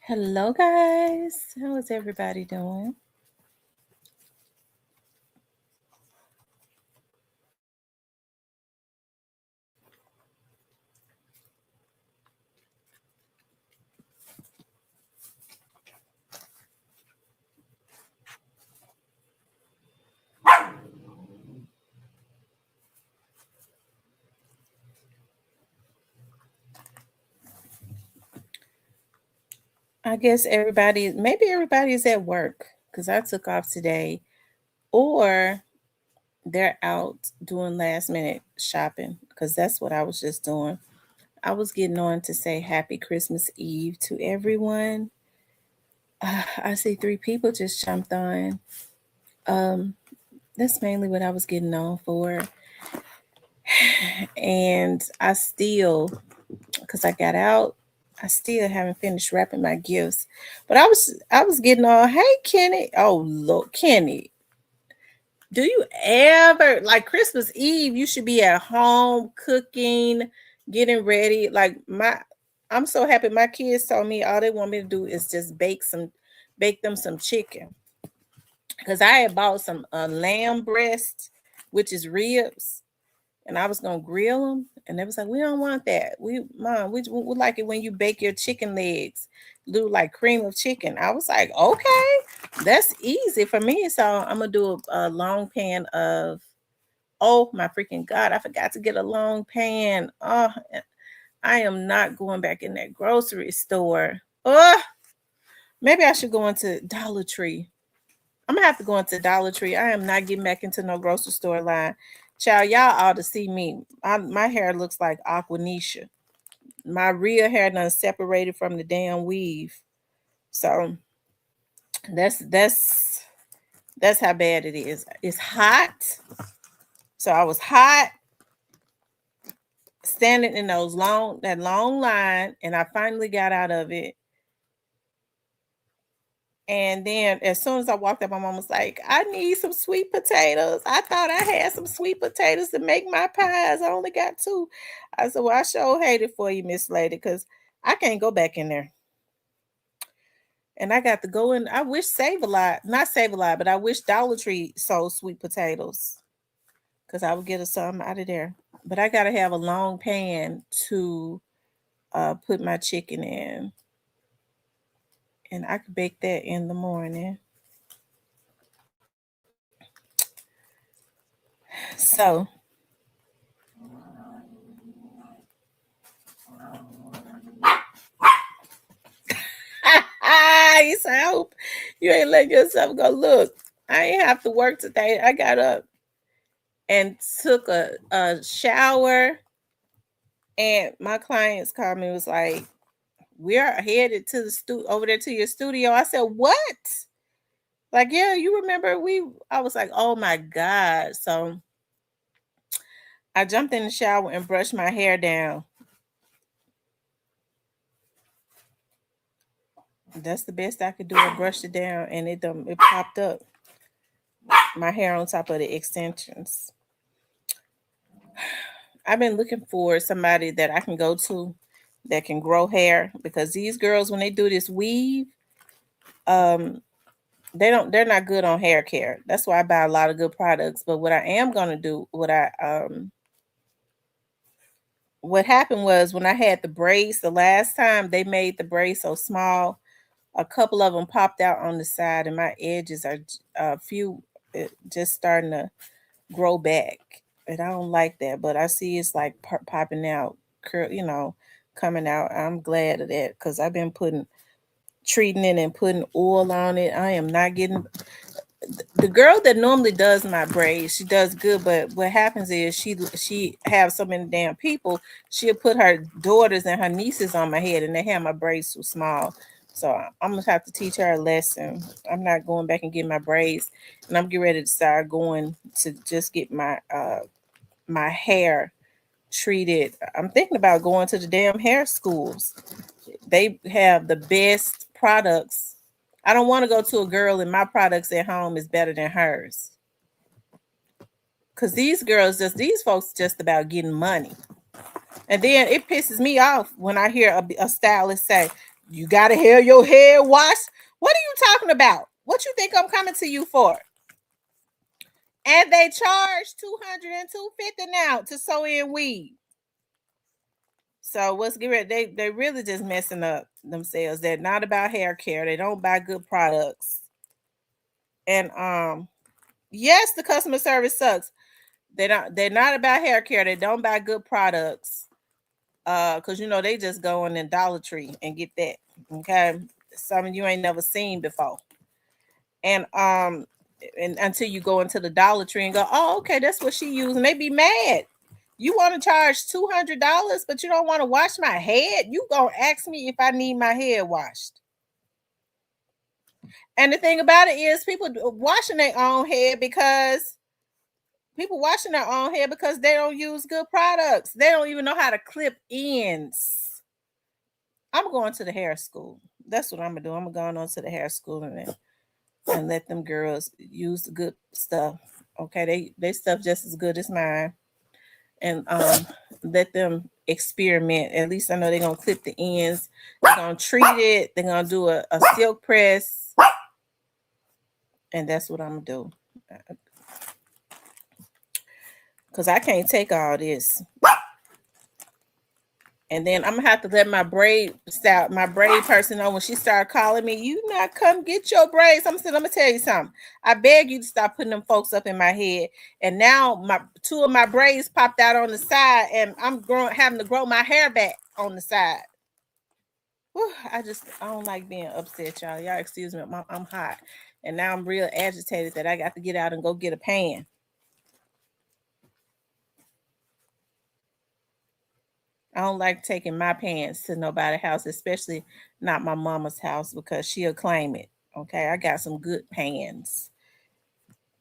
Hello, guys. How is everybody doing? I guess maybe everybody's at work because I took off today, or they're out doing last minute shopping because that's what I was just doing. I was getting on to say Happy Christmas Eve to everyone. I see three people just jumped on. Um, that's mainly what I was getting on for. And because I got out, I still haven't finished wrapping my gifts. But I was getting all, hey Kenny. Oh look, Kenny, do you ever like Christmas Eve? You should be at home cooking, getting ready. I'm so happy my kids told me all they want me to do is just bake them some chicken. Because I had bought some lamb breast, which is ribs, and I was gonna grill them, and they was like, "We don't want that. We like it when you bake your chicken legs, do like cream of chicken." I was like, "Okay, that's easy for me." So I'm gonna do a long pan of. Oh my freaking god! I forgot to get a long pan. Oh, I am not going back in that grocery store. Oh, maybe I should go into Dollar Tree. I'm gonna have to go into Dollar Tree. I am not getting back into no grocery store line. Child, y'all ought to see me. My hair looks like Aquanisha. My real hair done separated from the damn weave. So that's that's that's how bad it is. It's hot. So I was hot standing in that long line, and I finally got out of it. And then as soon as I walked up, my mom was like, I need some sweet potatoes. I thought I had some sweet potatoes to make my pies. I only got two. I said, well, I sure hate it for you, Miss Lady, because I can't go back in there. And I got to go in. I wish Save a Lot, not Save a Lot, but I wish Dollar Tree sold sweet potatoes because I would get a some out of there. But I got to have a long pan to put my chicken in. And I could bake that in the morning. So you say, I hope you ain't let yourself go. Look, I ain't have to work today. I got up and took a shower, and my clients called me and was like, we're headed to the over there to your studio. I said, what? Like, yeah, you remember I was like, oh my God. So I jumped in the shower and brushed my hair down. That's the best I could do. I brushed it down and it popped up. My hair on top of the extensions. I've been looking for somebody that I can go to that can grow hair because these girls, when they do this weave, um, they're not good on hair care. That's why I buy a lot of good products. But what I am gonna do, what happened was when I had the braids the last time, they made the braids so small. A couple of them popped out on the side, and my edges are a few just starting to grow back, and I don't like that. But I see it's like popping out, coming out. I'm glad of that because I've been treating it and putting oil on it. I am not getting the girl that normally does my braids. She does good, but what happens is she have so many damn people. She'll put her daughters and her nieces on my head, and they have my braids too small. So I'm gonna have to teach her a lesson. I'm not going back and getting my braids, and I'm getting ready to start going to just get my hair treated. I'm thinking about going to the damn hair schools. They have the best products. I don't want to go to a girl and my products at home is better than hers. Cause these folks just about getting money. And then it pisses me off when I hear a stylist say, You gotta have your hair washed. What are you talking about? What you think I'm coming to you for? And they charge 200 and 250 now to sew in weave. So what's good? They really just messing up themselves. They're not about hair care. They don't buy good products. And yes, the customer service sucks. They're not about hair care. They don't buy good products. Because you know they just go in the Dollar Tree and get that. Okay. Something you ain't never seen before. And until you go into the Dollar Tree and go, oh, okay, that's what she used, and they be mad. You want to charge $200, but you don't want to wash my head? You gonna ask me if I need my head washed? And the thing about it is, people washing their own head because they don't use good products. They don't even know how to clip ends. I'm going to the hair school. That's what I'm gonna do. I'm gonna go on to the hair school and let them girls use the good stuff. Okay, they stuff just as good as mine, and let them experiment. At least I know they're gonna clip the ends. They're gonna treat it. They're gonna do a silk press, and that's what I'm gonna do. Cause I can't take all this. And then I'm gonna have to let my braid person know when she started calling me, you not come get your braids. I'm gonna tell you something. I beg you to stop putting them folks up in my head. And now my two of my braids popped out on the side, and I'm having to grow my hair back on the side. Whew, I don't like being upset, y'all. Y'all excuse me, I'm hot. And now I'm real agitated that I got to get out and go get a pan. I don't like taking my pants to nobody's house, especially not my mama's house, because she'll claim it. Okay, I got some good pans.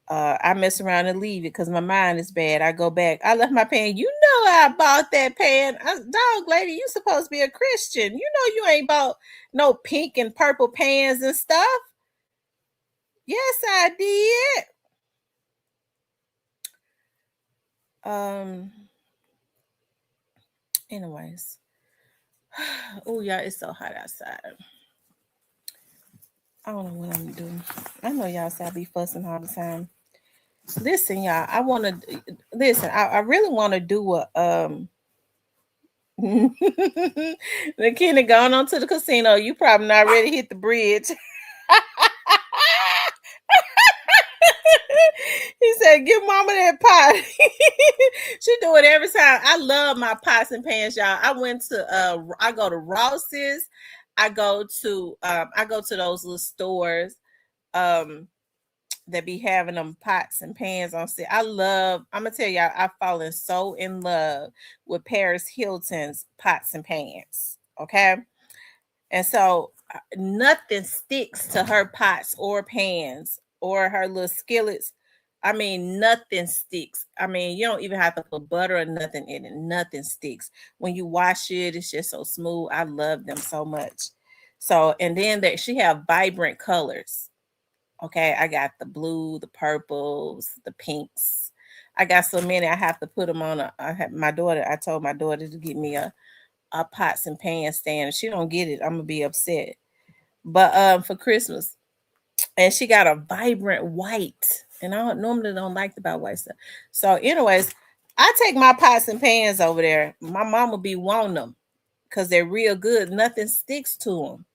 I mess around and leave it because my mind is bad. I go back. I left my pan. You know I bought that pan. Dog lady, you supposed to be a Christian. You know you ain't bought no pink and purple pans and stuff. Yes, I did. Um. Anyways. Oh yeah, it's so hot outside. I don't know what I'm doing. I know y'all say I be fussing all the time. Listen, y'all. I want to listen. I really want to do a. The kid going on to the casino. You probably not ready to hit the bridge. He said, "Give mama that pot." She do it every time. I love my pots and pans, y'all. I go to Ross's. I go to those little stores that be having them pots and pans on sale. I'm gonna tell y'all, I've fallen so in love with Paris Hilton's pots and pans. Okay. And so nothing sticks to her pots or pans or her little skillets. I mean, nothing sticks. I mean, you don't even have to put butter or nothing in it. Nothing sticks. When you wash it, it's just so smooth. I love them so much. So, and then she have vibrant colors. Okay, I got the blue, the purples, the pinks. I got so many. I have to put them on. I told my daughter to get me a pots and pans stand. If she don't get it, I'm gonna be upset. But for Christmas, and she got a vibrant white, and I normally don't like to buy white stuff. So, anyways, I take my pots and pans over there. My mama be wanting them because they're real good. Nothing sticks to them.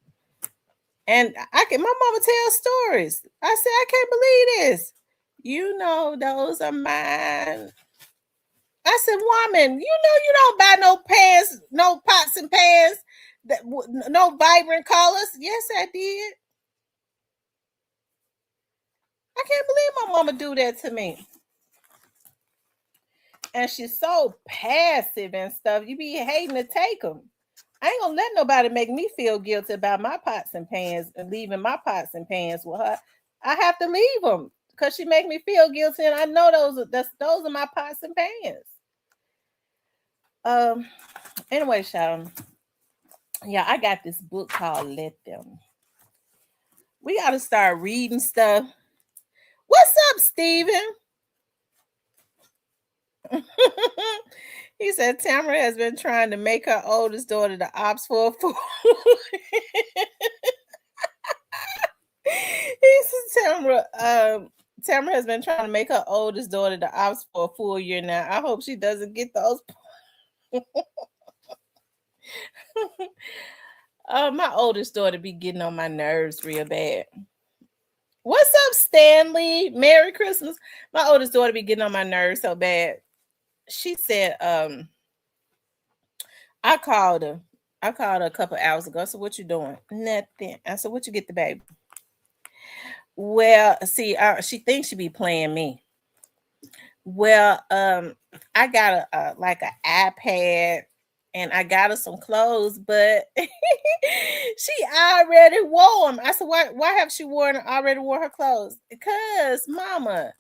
And my mama tells stories. I said, I can't believe this. You know, those are mine. I said, woman, you know you don't buy no pans, no pots and pans, no vibrant colors. Yes, I did. I can't believe my mama do that to me. And she's so passive and stuff. You be hating to take them. I ain't gonna let nobody make me feel guilty about my pots and pans and leaving my pots and pans with her. I have to leave them because she make me feel guilty, and I know those are my pots and pans. Anyway, Sharon, yeah, I got this book called Let Them. We got to start reading stuff. What's up, Steven? He said Tamara has been trying to make her oldest daughter the ops for a fool. He said Tamara has been trying to make her oldest daughter the ops for a full year now. I hope she doesn't get those. My oldest daughter be getting on my nerves real bad. What's up, Stanley? Merry Christmas. My oldest daughter be getting on my nerves so bad. She said, I called her. I called her a couple hours ago. So what you doing? Nothing. I said, what you get the baby? Well, see, she thinks she be playing me. Well, I got a like an iPad and I got her some clothes, but she already wore them. I said, why have she already wore her clothes? Because mama,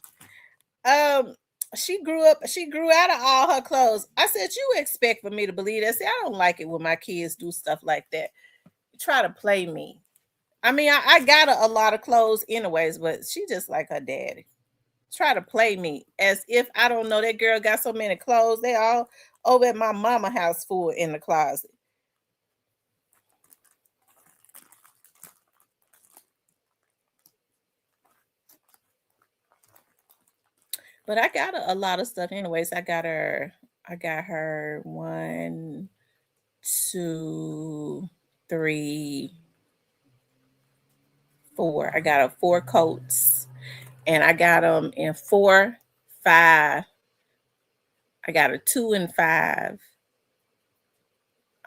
um, she grew out of all her clothes. I said, you expect for me to believe that? See, I don't like it when my kids do stuff like that. Try to play me. I mean, I got a lot of clothes anyways, but she just like her daddy. Try to play me as if I don't know that girl got so many clothes. They all over at my mama house full in the closet. But I got a lot of stuff anyways. I got her one, two, three, four. I got her four coats and I got them in four, five. I got her two and five,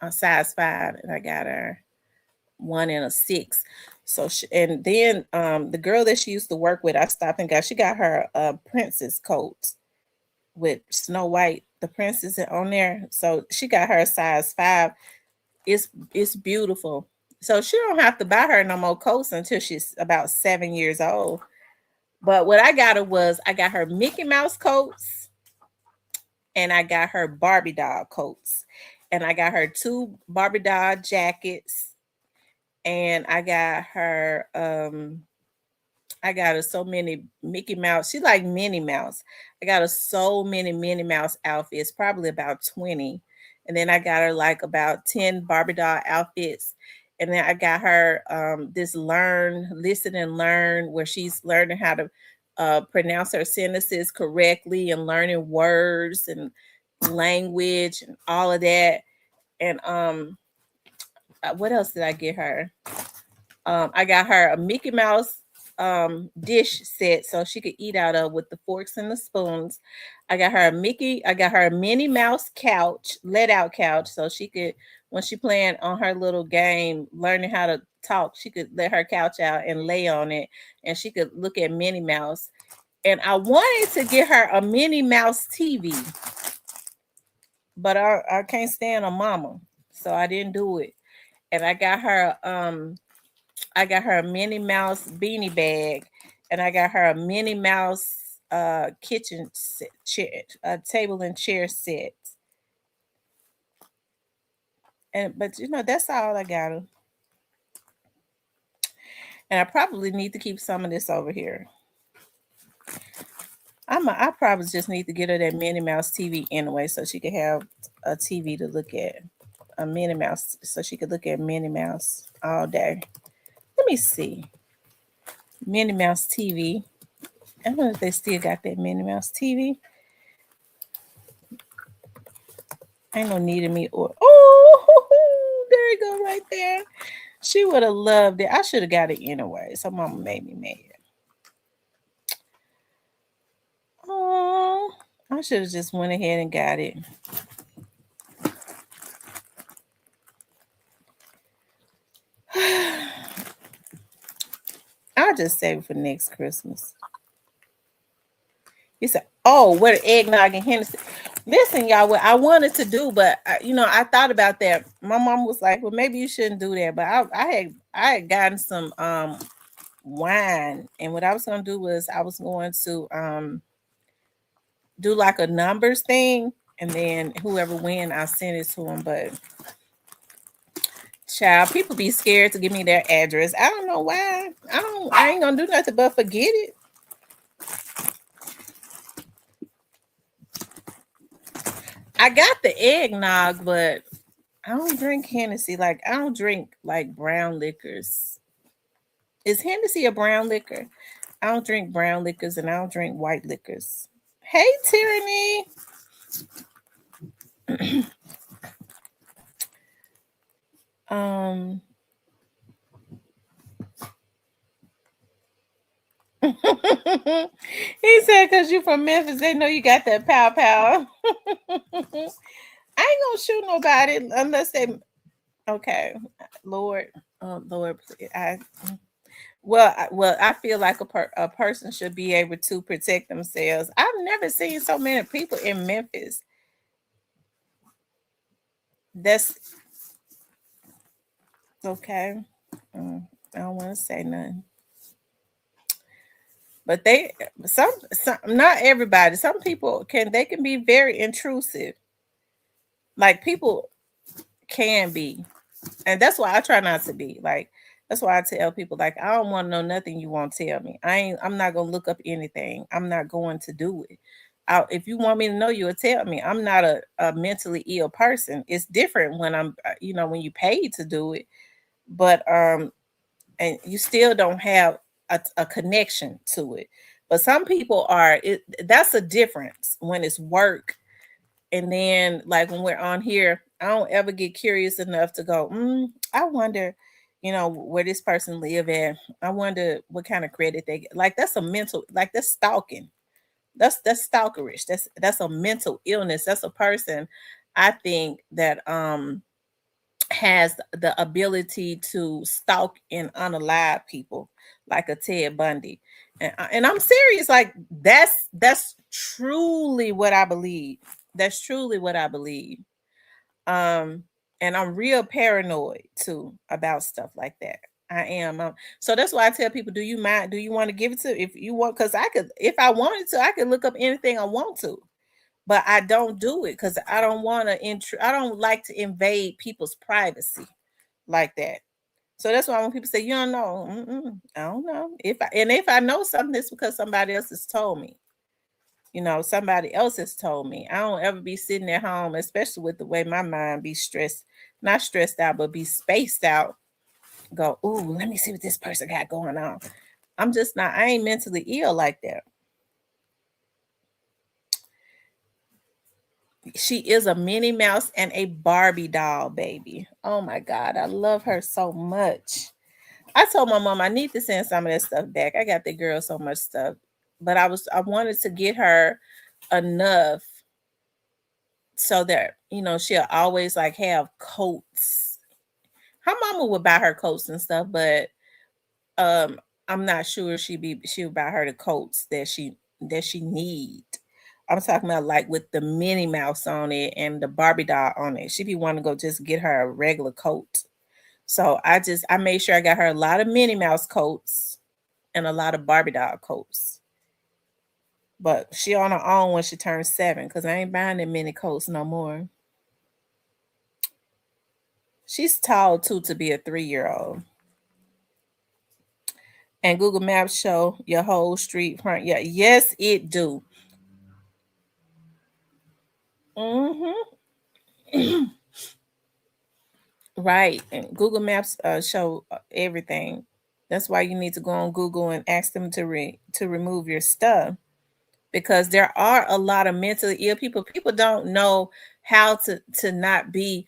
size five, and I got her one and a six. So and then the girl that she used to work with, I stopped and got. She got her princess coat with Snow White, the princess on there. So she got her size five. It's beautiful. So she don't have to buy her no more coats until she's about 7 years old. But what I got her was I got her Mickey Mouse coats and I got her Barbie doll coats. And I got her two Barbie doll jackets and I got her so many Mickey Mouse. She like Minnie Mouse. I got her so many Minnie Mouse outfits, probably about 20. And then I got her like about 10 Barbie doll outfits. And then I got her this listen and learn, where she's learning how to pronounce her sentences correctly and learning words and language and all of that. And what else did I get her? I got her a Mickey Mouse dish set so she could eat out of with the forks and the spoons. I got her a Minnie Mouse couch, let out couch, so she could, when she playing on her little game, learning how to talk, she could let her couch out and lay on it and she could look at Minnie Mouse. And I wanted to get her a Minnie Mouse TV, but I can't stand a mama, so I didn't do it. And I got her a Minnie Mouse beanie bag, and I got her a Minnie Mouse kitchen set, chair, table and chair set. And but that's all I got her. And I probably need to keep some of this over here. I probably just need to get her that Minnie Mouse TV anyway, so she could have a TV to look at, a Minnie Mouse, so she could look at Minnie Mouse all day. Let me see, Minnie Mouse TV. I don't know if they still got that Minnie Mouse TV. Ain't no need of me or there you go right there. She would have loved it. I should have got it anyway. So mama made me mad. Oh, I should have just went ahead and got it. I'll just save it for next Christmas. He said, "Oh, what an eggnog and Hennessy." Listen, y'all, what I wanted to do, but I thought about that. My mom was like, "Well, maybe you shouldn't do that." But I had gotten some wine, and what I was gonna do was I was going to do like a numbers thing, and then whoever win, I'll send it to them. But child, people be scared to give me their address. I don't know why. I ain't gonna do nothing but forget it. I got the eggnog, but I don't drink Hennessy. Like I don't drink like brown liquors. Is Hennessy a brown liquor? I don't drink brown liquors and I don't drink white liquors. Hey, Tyranny. Um, he said, "Cause you from Memphis, they know you got that pow pow." I ain't gonna shoot nobody unless they. Okay, Lord, oh Lord, I well, I feel like a person should be able to protect themselves. I've never seen so many people in Memphis. That's okay. I don't want to say nothing, but some not everybody. Some people can be very intrusive. Like people can be, and that's why I try not to be. Like that's why I tell people like I don't want to know nothing you won't tell me. I'm not gonna look up anything. I'm not going to do it. If you want me to know, you will tell me. I'm not a mentally ill person. It's different when when you paid to do it, but and you still don't have a connection to it. But some people are. That's a difference when it's work, and then like when we're on here, I don't ever get curious enough to go. I wonder, where this person live at. I wonder what kind of credit they get. Like that's a mental. Like that's stalking. That's stalkerish. That's a mental illness. That's a person. I think that has the ability to stalk and unalive people like a Ted Bundy. And I'm serious, like that's truly what I believe. That's truly what I believe. Um and I'm real paranoid too about stuff like that. I am. So that's why I tell people, do you mind? Do you want to give it to if you want? Because I could, if I wanted to, I could look up anything I want to, but I don't do it because I don't want to. I don't like to invade people's privacy like that. So that's why when people say you don't know, I don't know. If I know something, it's because somebody else has told me. Somebody else has told me. I don't ever be sitting at home, especially with the way my mind be stressed, not stressed out, but be spaced out. Go, ooh, let me see what this person got going on. I'm just not. I ain't mentally ill like that. She is a Minnie Mouse and a Barbie doll, baby. Oh my God, I love her so much. I told my mom I need to send some of that stuff back. I got the girl so much stuff, but I wanted to get her enough so that she'll always like have coats. Her mama would buy her coats and stuff, but um, I'm not sure she would buy her the coats that she need. I'm talking about like with the Minnie Mouse on it and the Barbie doll on it. She be wanting to go just get her a regular coat. So I made sure I got her a lot of Minnie Mouse coats and a lot of Barbie doll coats. But she on her own when she turns 7 because I ain't buying that many coats no more. She's tall too to be a 3-year-old. And Google Maps show your whole street front. Yeah, yes, it do. Hmm. Right. And Google Maps show everything. That's why you need to go on Google and ask them to remove your stuff because there are a lot of mentally ill people. People don't know how to not be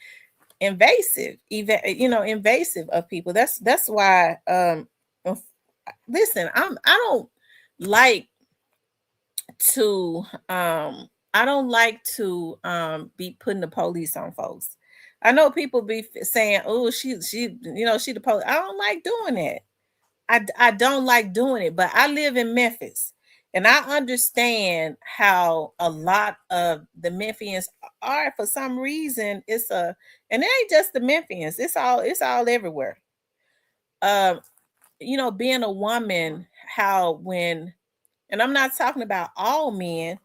invasive, even invasive of people. That's why listen, I don't like to I don't like to be putting the police on folks. I know people be saying, "Oh, she the police." I don't like doing that. I don't like doing it, but I live in Memphis and I understand how a lot of the Memphians are. For some reason, and it ain't just the Memphians, it's all everywhere. Um, being a woman, how when and I'm not talking about all men,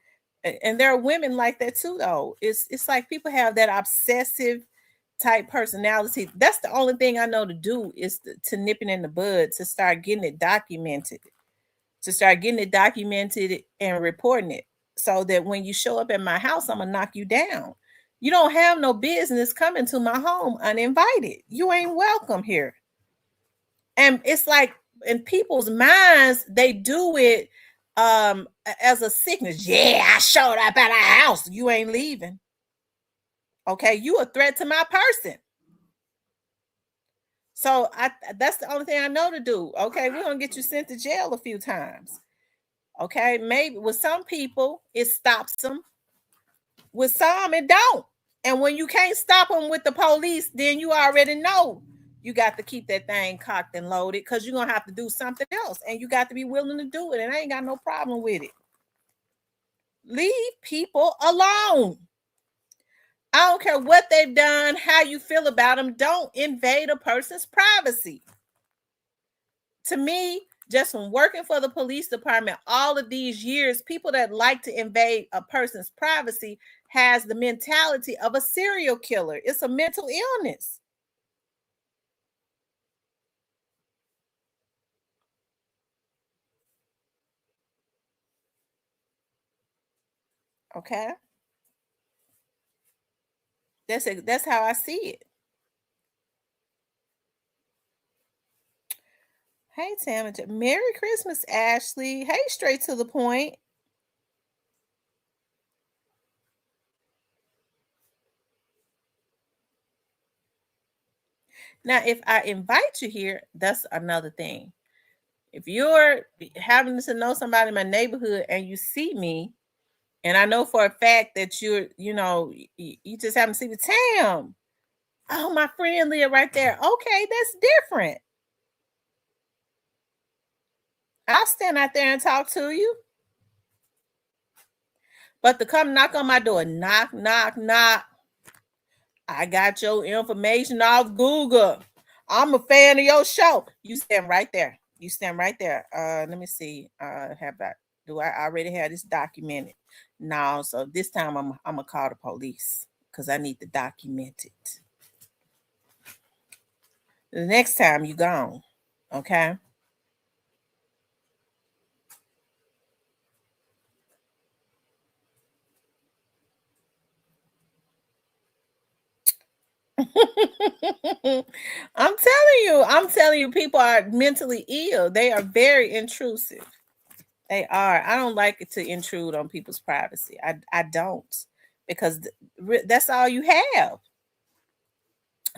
and there are women like that too, though. It's like people have that obsessive type personality. That's the only thing I know to do is to nip it in the bud, to start getting it documented and reporting it, so that when you show up at my house, I'm gonna knock you down. You don't have no business coming to my home uninvited. You ain't welcome here. And it's like in people's minds, they do it as a sickness. Yeah, I showed up at our house. You ain't leaving. Okay, you a threat to my person. So that's the only thing I know to do. Okay, we're gonna get you sent to jail a few times. Okay, maybe with some people it stops them. With some it don't. And when you can't stop them with the police, then you already know you got to keep that thing cocked and loaded because you're gonna have to do something else, and you got to be willing to do it. And I ain't got no problem with it. Leave people alone. I don't care what they've done, how you feel about them. Don't invade a person's privacy. To me, just from working for the police department all of these years, people that like to invade a person's privacy has the mentality of a serial killer. It's a mental illness. Okay, that's how I see it. Hey, Tamara, Merry Christmas, Ashley. Hey, straight to the point. Now, if I invite you here, that's another thing. If you're having to know somebody in my neighborhood and you see me, and I know for a fact that you just happen to see the Tam. Oh, my friend live right there. Okay, that's different. I'll stand out there and talk to you. But to come knock on my door, knock, knock, knock. I got your information off Google. I'm a fan of your show. You stand right there. You stand right there. Let me see. Have I do I already have this documented? No, so this time I'm gonna call the police because I need to document it. The next time you gone, okay? I'm telling you, people are mentally ill. They are very intrusive. They are. I don't like it to intrude on people's privacy. I don't because that's all you have.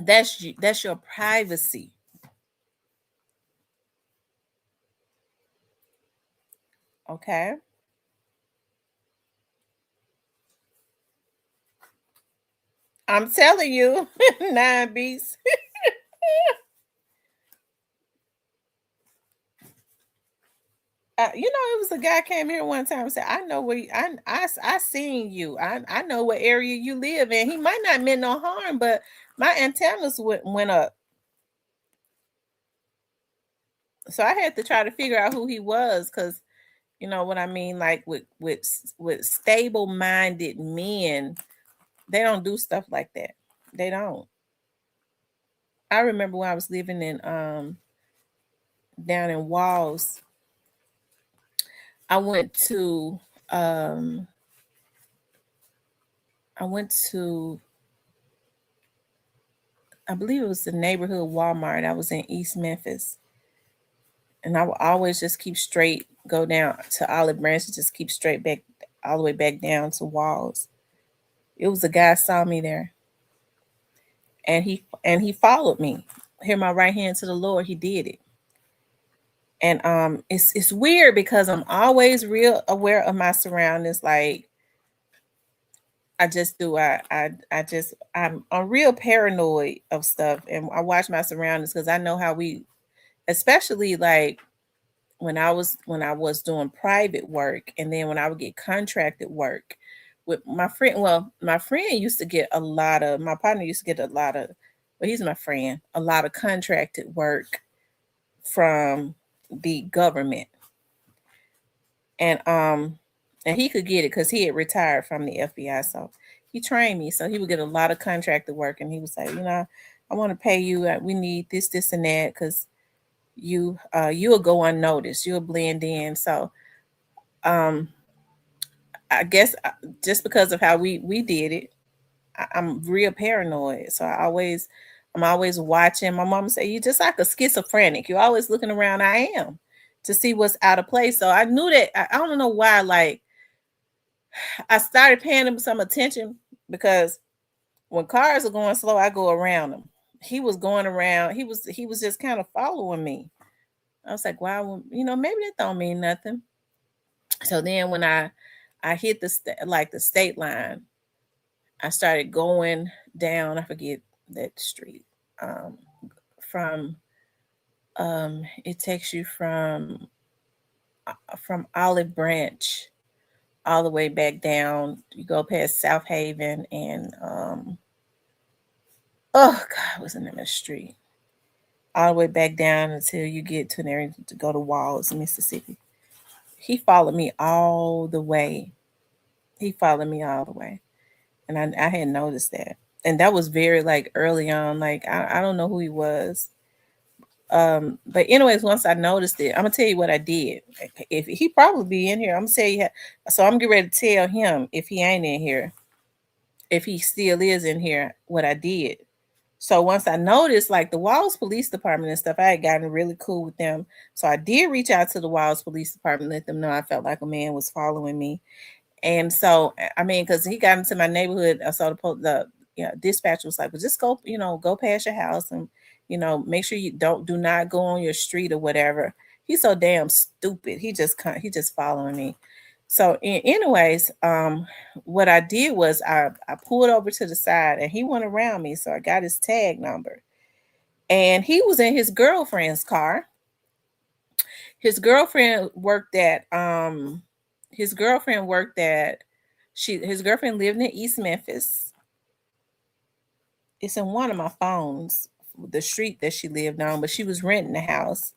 That's your privacy. Okay. I'm telling you, nine beats. It was a guy came here one time and said, "I know where I seen you. I know what area you live in." He might not meant no harm, but my antennas went up, so I had to try to figure out who he was because you know what I mean. Like with stable minded men, they don't do stuff like that. They don't. I remember when I was living in down in Walls. I went to um I went to I believe it was the neighborhood Walmart. I was in East Memphis, and I would always just keep straight, go down to Olive Branch, and just keep straight back all the way back down to Walls. It was a guy saw me there, and he followed me. Hear my right hand to the Lord, he did it. And it's weird because I'm always real aware of my surroundings. Like I just do. I'm real paranoid of stuff, and I watch my surroundings because I know how we, especially like when I was doing private work, and then when I would get contracted work with my friend. Well, my friend used to get a lot of. My partner used to get a lot of. Well, he's my friend. A lot of contracted work from the government, and he could get it because he had retired from the FBI. So he trained me. So he would get a lot of contracted work, and he would say, I want to pay you. We need this, this, and that because you'll go unnoticed. You'll blend in. So um, I guess just because of how we did it, I'm real paranoid. So I'm always watching. My mom say, you just like a schizophrenic. You're always looking around. I am, to see what's out of place. So I knew that. I don't know why. Like, I started paying him some attention because when cars are going slow, I go around them. He was going around. He was just kind of following me. I was like, wow, maybe that don't mean nothing. So then when I hit like the state line, I started going down. I forget that street. Um, from it takes you from Olive Branch all the way back down. You go past South Haven and oh God, what's the name of the street? All the way back down until you get to there to go to Walls, Mississippi. He followed me all the way. He followed me all the way, and I had noticed that, and that was very like early on. Like I don't know who he was. But anyways, once I noticed it, I'm gonna tell you what I did. If he probably be in here, I'm gonna tell you. So I'm getting ready to tell him if he ain't in here, if he still is in here, what I did. So once I noticed, like the Walls Police Department and stuff, I had gotten really cool with them. So I did reach out to the Walls Police Department, let them know I felt like a man was following me. And so, I mean, because he got into my neighborhood, I saw the dispatcher was like, "Well, just go, go past your house and make sure you do not go on your street or whatever." He's so damn stupid. He just following me. So, anyways, what I did was I pulled over to the side and he went around me, so I got his tag number, and he was in his girlfriend's car. His girlfriend worked at his girlfriend worked at his girlfriend lived in East Memphis. It's in one of my phones, the street that she lived on, but she was renting a house.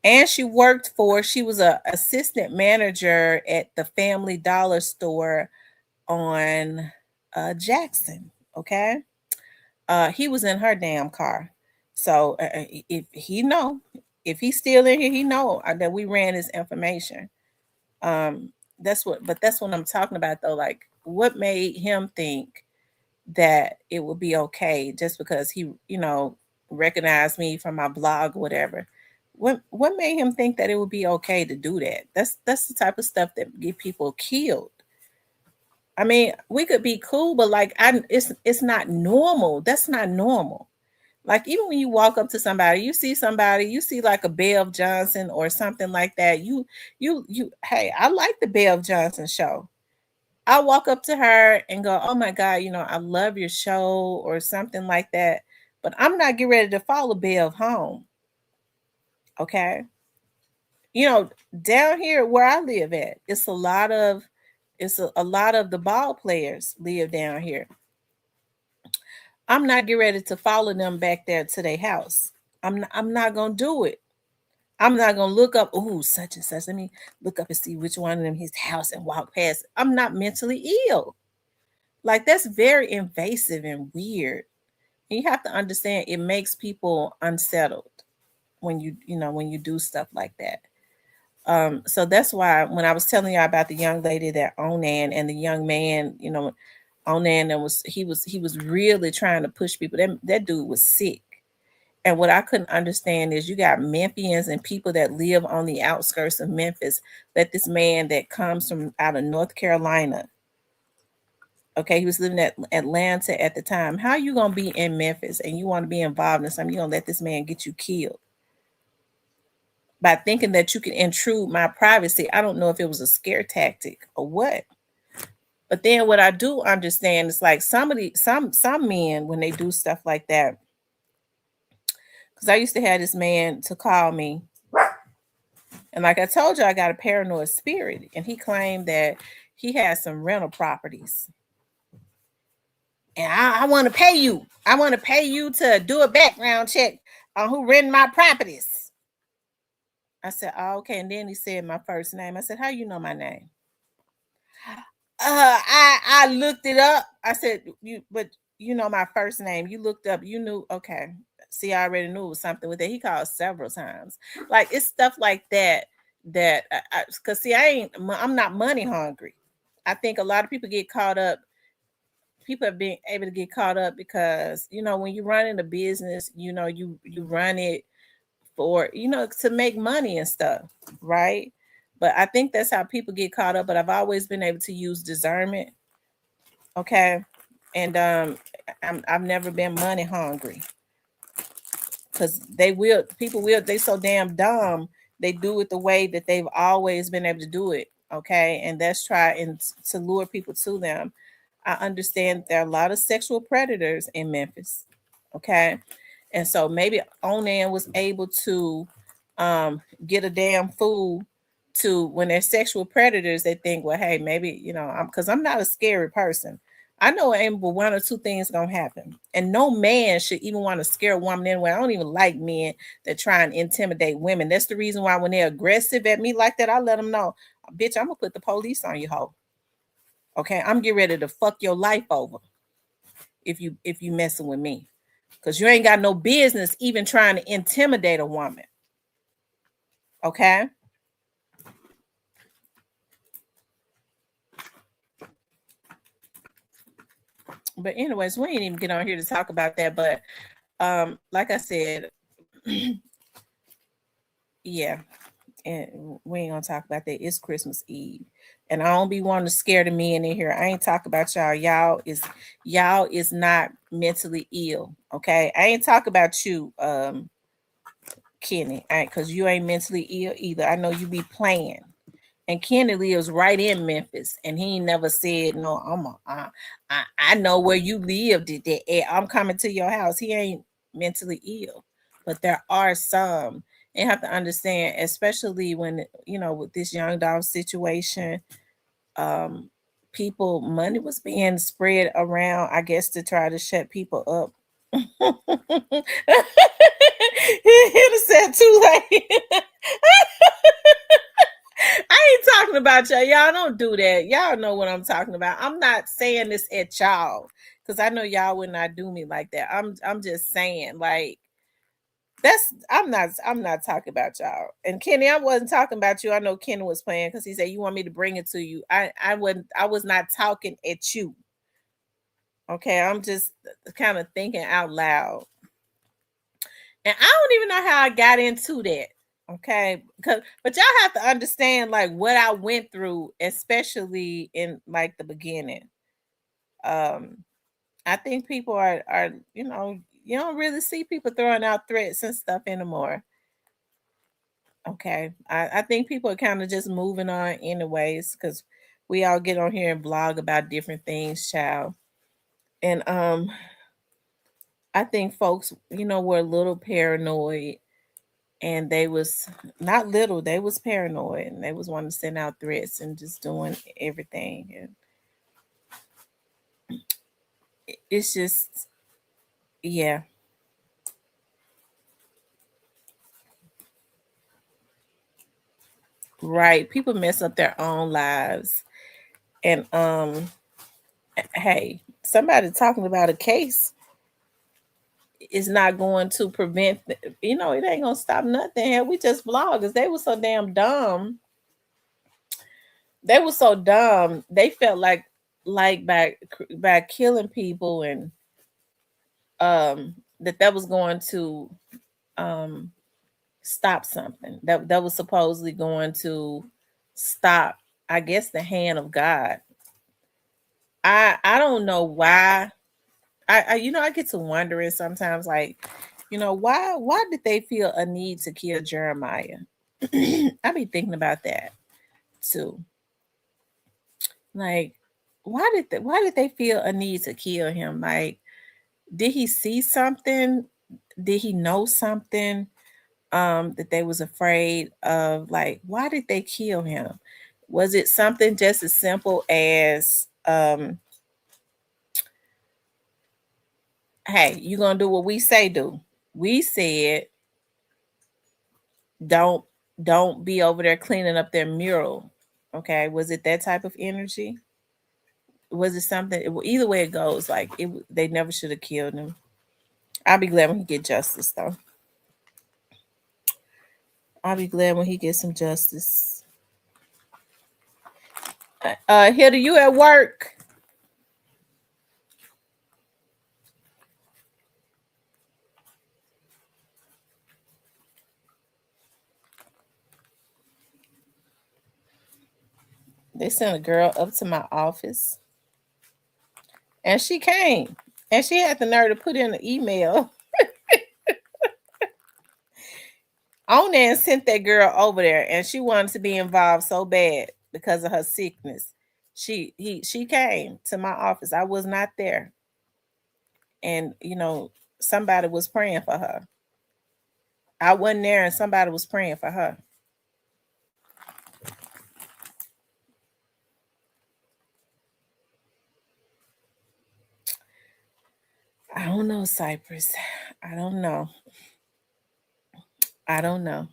And she was a assistant manager at the Family Dollar store on Jackson. Okay. He was in her damn car. So if he's still in here, he know that we ran his information. Um, that's what I'm talking about though. Like, what made him think that it would be okay just because he, recognized me from my blog or whatever? What made him think that it would be okay to do that? That's the type of stuff that get people killed. I mean, we could be cool, but like it's not normal. That's not normal. Like even when you walk up to somebody, you see like a Bev Johnson or something like that. You hey, I like the Bev Johnson show. I walk up to her and go, "Oh my God, I love your show," or something like that. But I'm not getting ready to follow Bev home. Okay. You know, down here where I live at, a lot of the ball players live down here. I'm not getting ready to follow them back there to their house. I'm not gonna do it. I'm not gonna look up, oh, such and such. Let me look up and see which one of them his house and walk past. I'm not mentally ill. Like that's very invasive and weird. And you have to understand it makes people unsettled when when you do stuff like that. So that's why when I was telling you about the young lady that Onan and the young man, Onan and he was really trying to push people. That dude was sick. And what I couldn't understand is you got Memphians and people that live on the outskirts of Memphis, that this man that comes from out of North Carolina, okay, he was living at Atlanta at the time. How you gonna be in Memphis and you want to be involved in something? You gonna let this man get you killed by thinking that you can intrude my privacy? I don't know if it was a scare tactic or what. But then what I do understand is like some men when they do stuff like that, because I used to have this man to call me, and like I told you, I got a paranoid spirit, and he claimed that he had some rental properties, and I want to pay you. I want to pay you to do a background check on who rented my properties. I said, oh, okay. And then he said my first name. I said, how you know my name? I looked it up. I said, but you know my first name. You looked up. You knew. Okay. See, I already knew it was something with that. He called several times. Like it's stuff like that. Cause see, I'm not money hungry. I think a lot of people get caught up people have been able to get caught up because when you run in a business, you run it for to make money and stuff, right? But I think that's how people get caught up. But I've always been able to use discernment, okay, and I've never been money hungry because people will, they so damn dumb. They do it the way that they've always been able to do it, okay, and that's trying to lure people to them. I understand there are a lot of sexual predators in Memphis, okay, and so maybe Onan was able to get a damn fool to when they're sexual predators. They think, well, hey, maybe because I'm not a scary person. I know ain't but one or two things gonna happen, and no man should even want to scare a woman anyway. I don't even like men that try and intimidate women. That's the reason why when they're aggressive at me like that, I let them know, bitch, I'm gonna put the police on you, hoe. Okay, I'm getting ready to fuck your life over if you messing with me, because you ain't got no business even trying to intimidate a woman. Okay. But anyways, we ain't even get on here to talk about that. But like I said, yeah, and we ain't gonna talk about that. It's Christmas Eve, and I don't be wanting to scare the men in here. I ain't talking about y'all. Y'all is not mentally ill. Okay, I ain't talking about you, Kenny, because you ain't mentally ill either. I know you be playing. And Kenny lives right in Memphis, and he never said no. I know where you live. I'm coming to your house. He ain't mentally ill, but there are some. You have to understand, especially when with this young dog situation, um, people money was being spread around. I guess to try to shut people up. He said too late. I ain't talking about y'all. Y'all don't do that. Y'all know what I'm talking about. I'm not saying this at y'all because I know y'all would not do me like that. I'm just saying like that's I'm not talking about y'all. And Kenny, I wasn't talking about you. I know Kenny was playing because he said you want me to bring it to you. I was not talking at you. Okay, I'm just kind of thinking out loud. And I don't even know how I got into that. Okay, but y'all have to understand like what I went through, especially in like the beginning. Um, I think people are you don't really see people throwing out threats and stuff anymore. Okay, I think people are kind of just moving on anyways because we all get on here and blog about different things, child. And I think folks, were a little paranoid, and they was not little, they was paranoid, and they was wanting to send out threats and just doing everything. And it's just, yeah, right. People mess up their own lives. And hey, somebody talking about a case is not going to prevent it ain't gonna stop nothing. Hell, we just vloggers. They were so damn dumb. They were so dumb. They felt like by killing people and that was going to um stop something that was supposedly going to stop, I guess, the hand of God. I don't know why. I get to wondering sometimes, like, why did they feel a need to kill Jeremiah? I be thinking about that too. Like, why did they feel a need to kill him? Like, did he see something? Did he know something? That they was afraid of. Like, why did they kill him? Was it something just as simple as hey, you gonna do what we say do? We said don't don't be over there cleaning up their mural. Okay, was it that type of energy? Was it something? Either way it goes, like they never should have killed him. I'll be glad when he get justice, though. I'll be glad when he gets some justice. Hilda, you at work? They sent a girl up to my office and she came and she had the nerve to put in an email on there and sent that girl over there, and she wanted to be involved so bad because of her sickness. She came to my office. I was not there. And somebody was praying for her. I wasn't there and somebody was praying for her. I don't know, Cypress. I don't know. I don't know.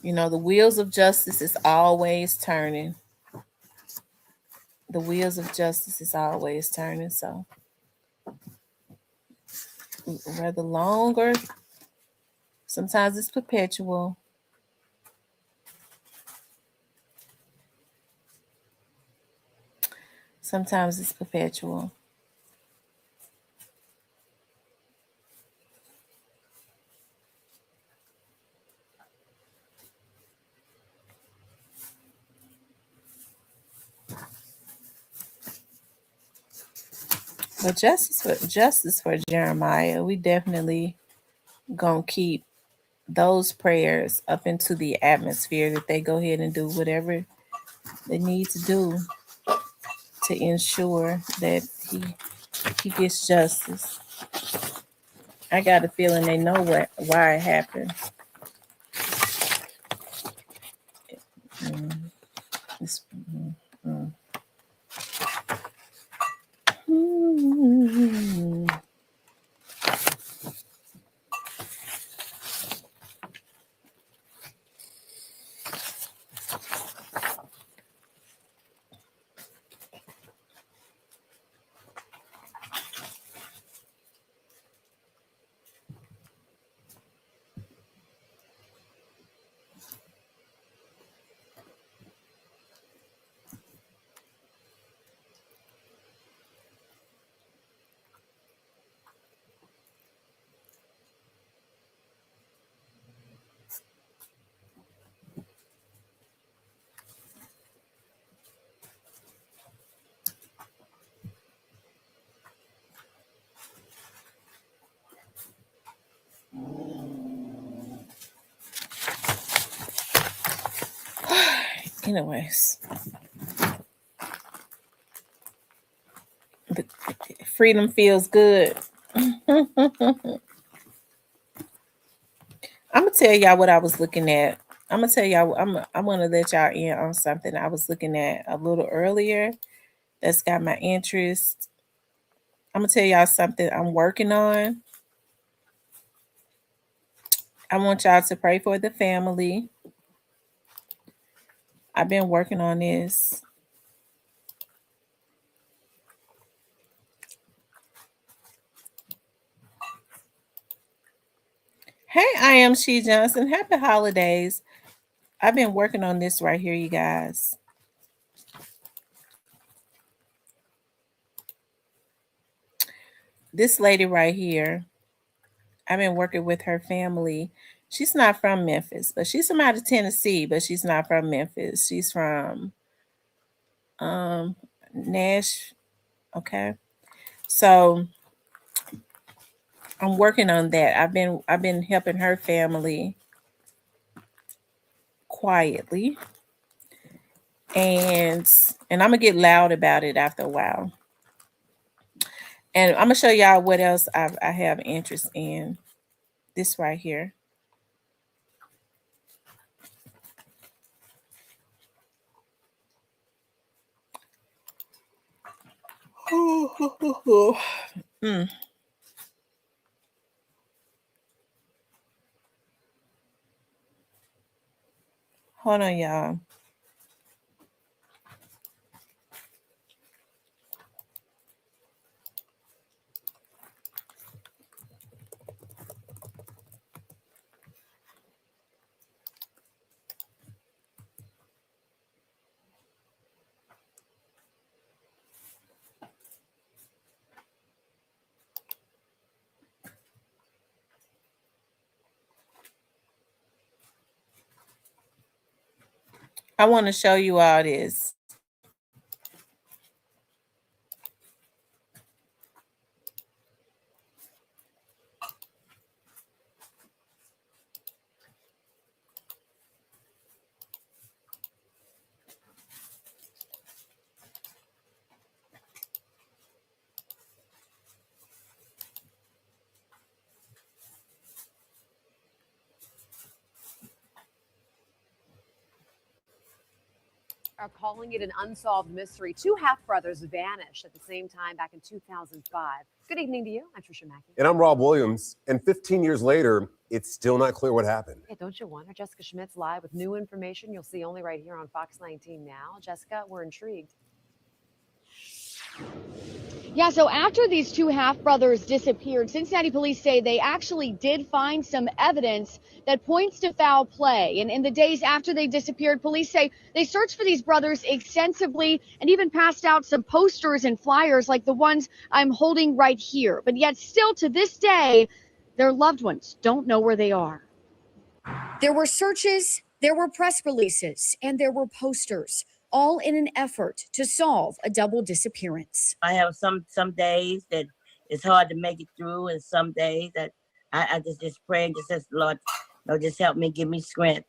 The wheels of justice is always turning. The wheels of justice is always turning. So rather longer, sometimes it's perpetual. Sometimes it's perpetual. But justice for Jeremiah, we definitely gonna keep those prayers up into the atmosphere that they go ahead and do whatever they need to do to ensure that he gets justice. I got a feeling they know why it happened. Mm, mm. Mm. Anyways, but freedom feels good. I'm gonna tell y'all what I was looking at. I'm gonna tell y'all. I'm gonna let y'all in on something I was looking at a little earlier. That's got my interest. I'm gonna tell y'all something I'm working on. I want y'all to pray for the family. I've been working on this. Hey, I am She Johnson. Happy holidays. I've been working on this right here, you guys. This lady right here, I've been working with her family. She's not from Memphis, but she's from out of Tennessee, but she's not from Memphis. She's from Nash. Okay. So I'm working on that. I've been helping her family quietly. And I'm gonna get loud about it after a while. And I'm gonna show y'all what else I have interest in. This right here. Mm, hold on, y'all. I want to show you all this. Are calling it an unsolved mystery. Two half-brothers vanished at the same time back in 2005. Good evening to you. I'm Trisha Mackey. And I'm Rob Williams. And 15 years later, it's still not clear what happened. Yeah, don't you wonder? Jessica Schmidt's live with new information you'll see only right here on Fox 19 now. Jessica, we're intrigued. Yeah, so after these two half-brothers disappeared, Cincinnati police say they actually did find some evidence that points to foul play. And in the days after they disappeared, police say they searched for these brothers extensively and even passed out some posters and flyers like the ones I'm holding right here. But yet still to this day, their loved ones don't know where they are. There were searches, there were press releases, and there were posters, all in an effort to solve a double disappearance. I have some days that it's hard to make it through, and some days that I just pray and just says, Lord, just help me, give me strength.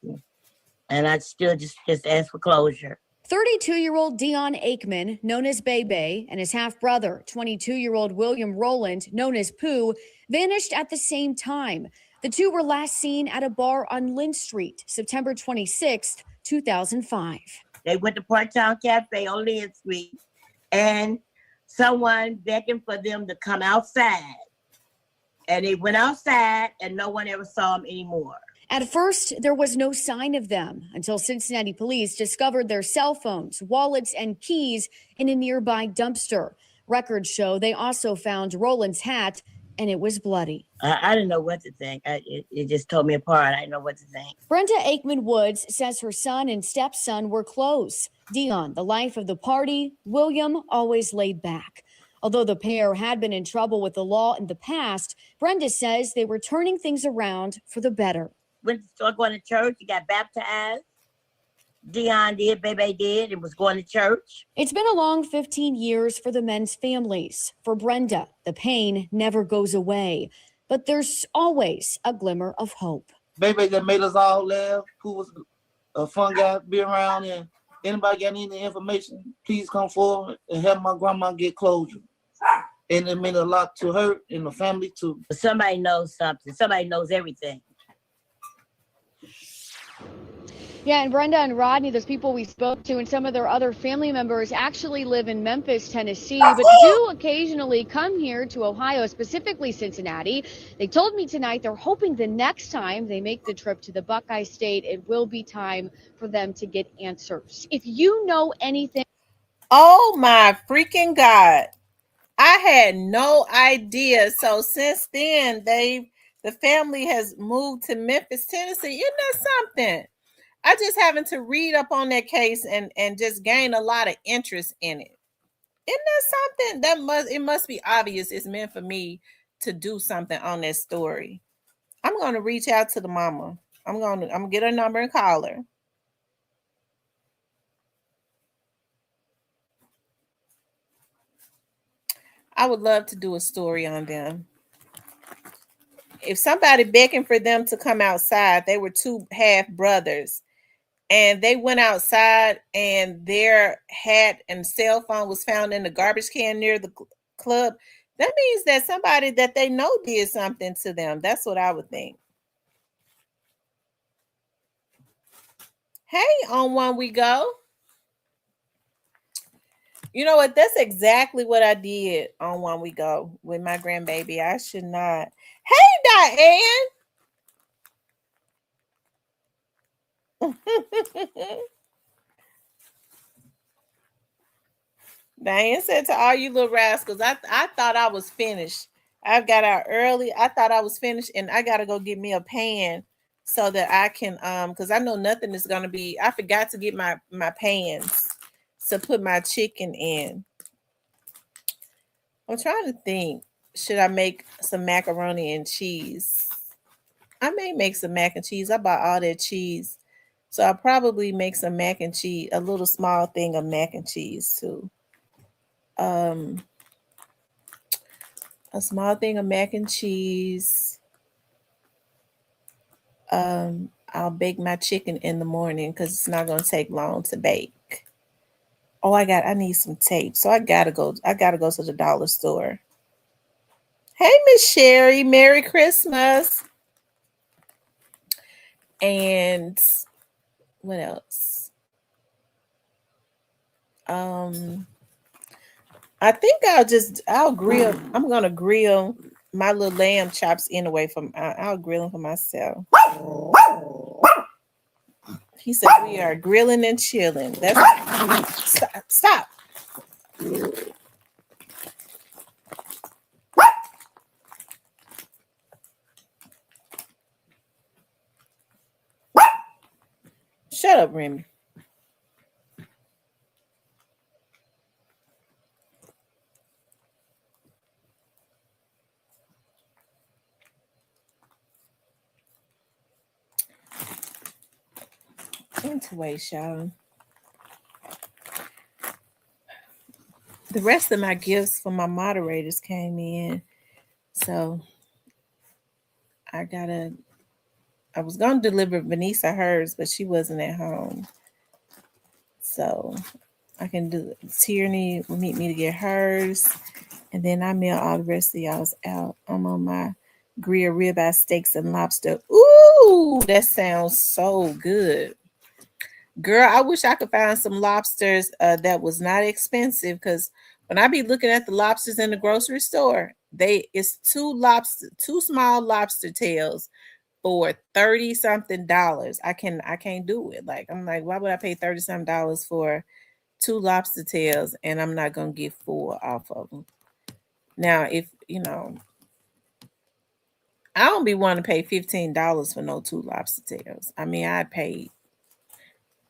And I still just ask for closure. 32-year-old Dion Aikman, known as Bebe, and his half-brother, 22-year-old William Rowland, known as Pooh, vanished at the same time. The two were last seen at a bar on Lynn Street, September 26th, 2005. They went to Part-Town Cafe on Lynn Street, and someone beckoned for them to come outside. And they went outside, and no one ever saw them anymore. At first, there was no sign of them until Cincinnati police discovered their cell phones, wallets, and keys in a nearby dumpster. Records show they also found Roland's hat, and it was bloody. I didn't know what to think. It just tore me apart. I didn't know what to think. Brenda Aikman Woods says her son and stepson were close. Dion, the life of the party. William, always laid back. Although the pair had been in trouble with the law in the past, Brenda says they were turning things around for the better. Went to start going to church. He got baptized. Dion did, Bebe did, and was going to church. It's been a long 15 years for the men's families. For Brenda, the pain never goes away, but there's always a glimmer of hope. Bebe that made us all laugh, who was a fun guy to be around, and anybody got any information, please come forward and help my grandma get closure. And it meant a lot to her and the family too. Somebody knows something. Somebody knows everything. Yeah, and Brenda and Rodney, those people we spoke to, and some of their other family members actually live in Memphis, Tennessee, but do occasionally come here to Ohio, specifically Cincinnati. They told me tonight they're hoping the next time they make the trip to the Buckeye State, it will be time for them to get answers. If you know anything. Oh my freaking God. I had no idea. So since then, the family has moved to Memphis, Tennessee. Isn't that something? I just having to read up on that case and just gain a lot of interest in it. Isn't that something? It must be obvious it's meant for me to do something on that story. I'm gonna reach out to the mama. I'm gonna get her number and call her. I would love to do a story on them. If somebody beckoned for them to come outside, they were two half brothers. And they went outside and their hat and cell phone was found in the garbage can near the club. That means that somebody that they know did something to them. That's what I would think. Hey, on one we go. You know what? That's exactly what I did on one we go with my grandbaby. I should not. Hey, Diane. Diane said to all you little rascals, I thought I was finished. I got out early. I thought I was finished, and I gotta go get me a pan so that I can because I know nothing is gonna be. I forgot to get my pans to put my chicken in. I'm trying to think. Should I make some macaroni and cheese? I may make some mac and cheese. I bought all that cheese. So I'll probably make some mac and cheese, a little small thing of mac and cheese too. A small thing of mac and cheese. I'll bake my chicken in the morning because it's not going to take long to bake. Oh, I need some tape. So I gotta go to the dollar store. Hey, Miss Sherry, Merry Christmas. And what else? I think I'll grill. I'm gonna grill my little lamb chops anyway. I'll grill them for myself. He said we are grilling and chilling. That's stop. Shut up, Remy. Anyway, y'all. The rest of my gifts for my moderators came in. So I was gonna deliver Vanessa hers, but she wasn't at home. So I can do Tierney will meet me to get hers. And then I mail all the rest of y'all's out. I'm on my grilled ribeye steaks and lobster. Ooh, that sounds so good. Girl, I wish I could find some lobsters that was not expensive, because when I be looking at the lobsters in the grocery store, it's two small lobster tails for 30 something dollars. I can't do it. Like, I'm like, why would I pay 30 something dollars for two lobster tails and I'm not gonna get four off of them? Now, if I don't be wanting to pay $15 for no two lobster tails. I mean, I'd pay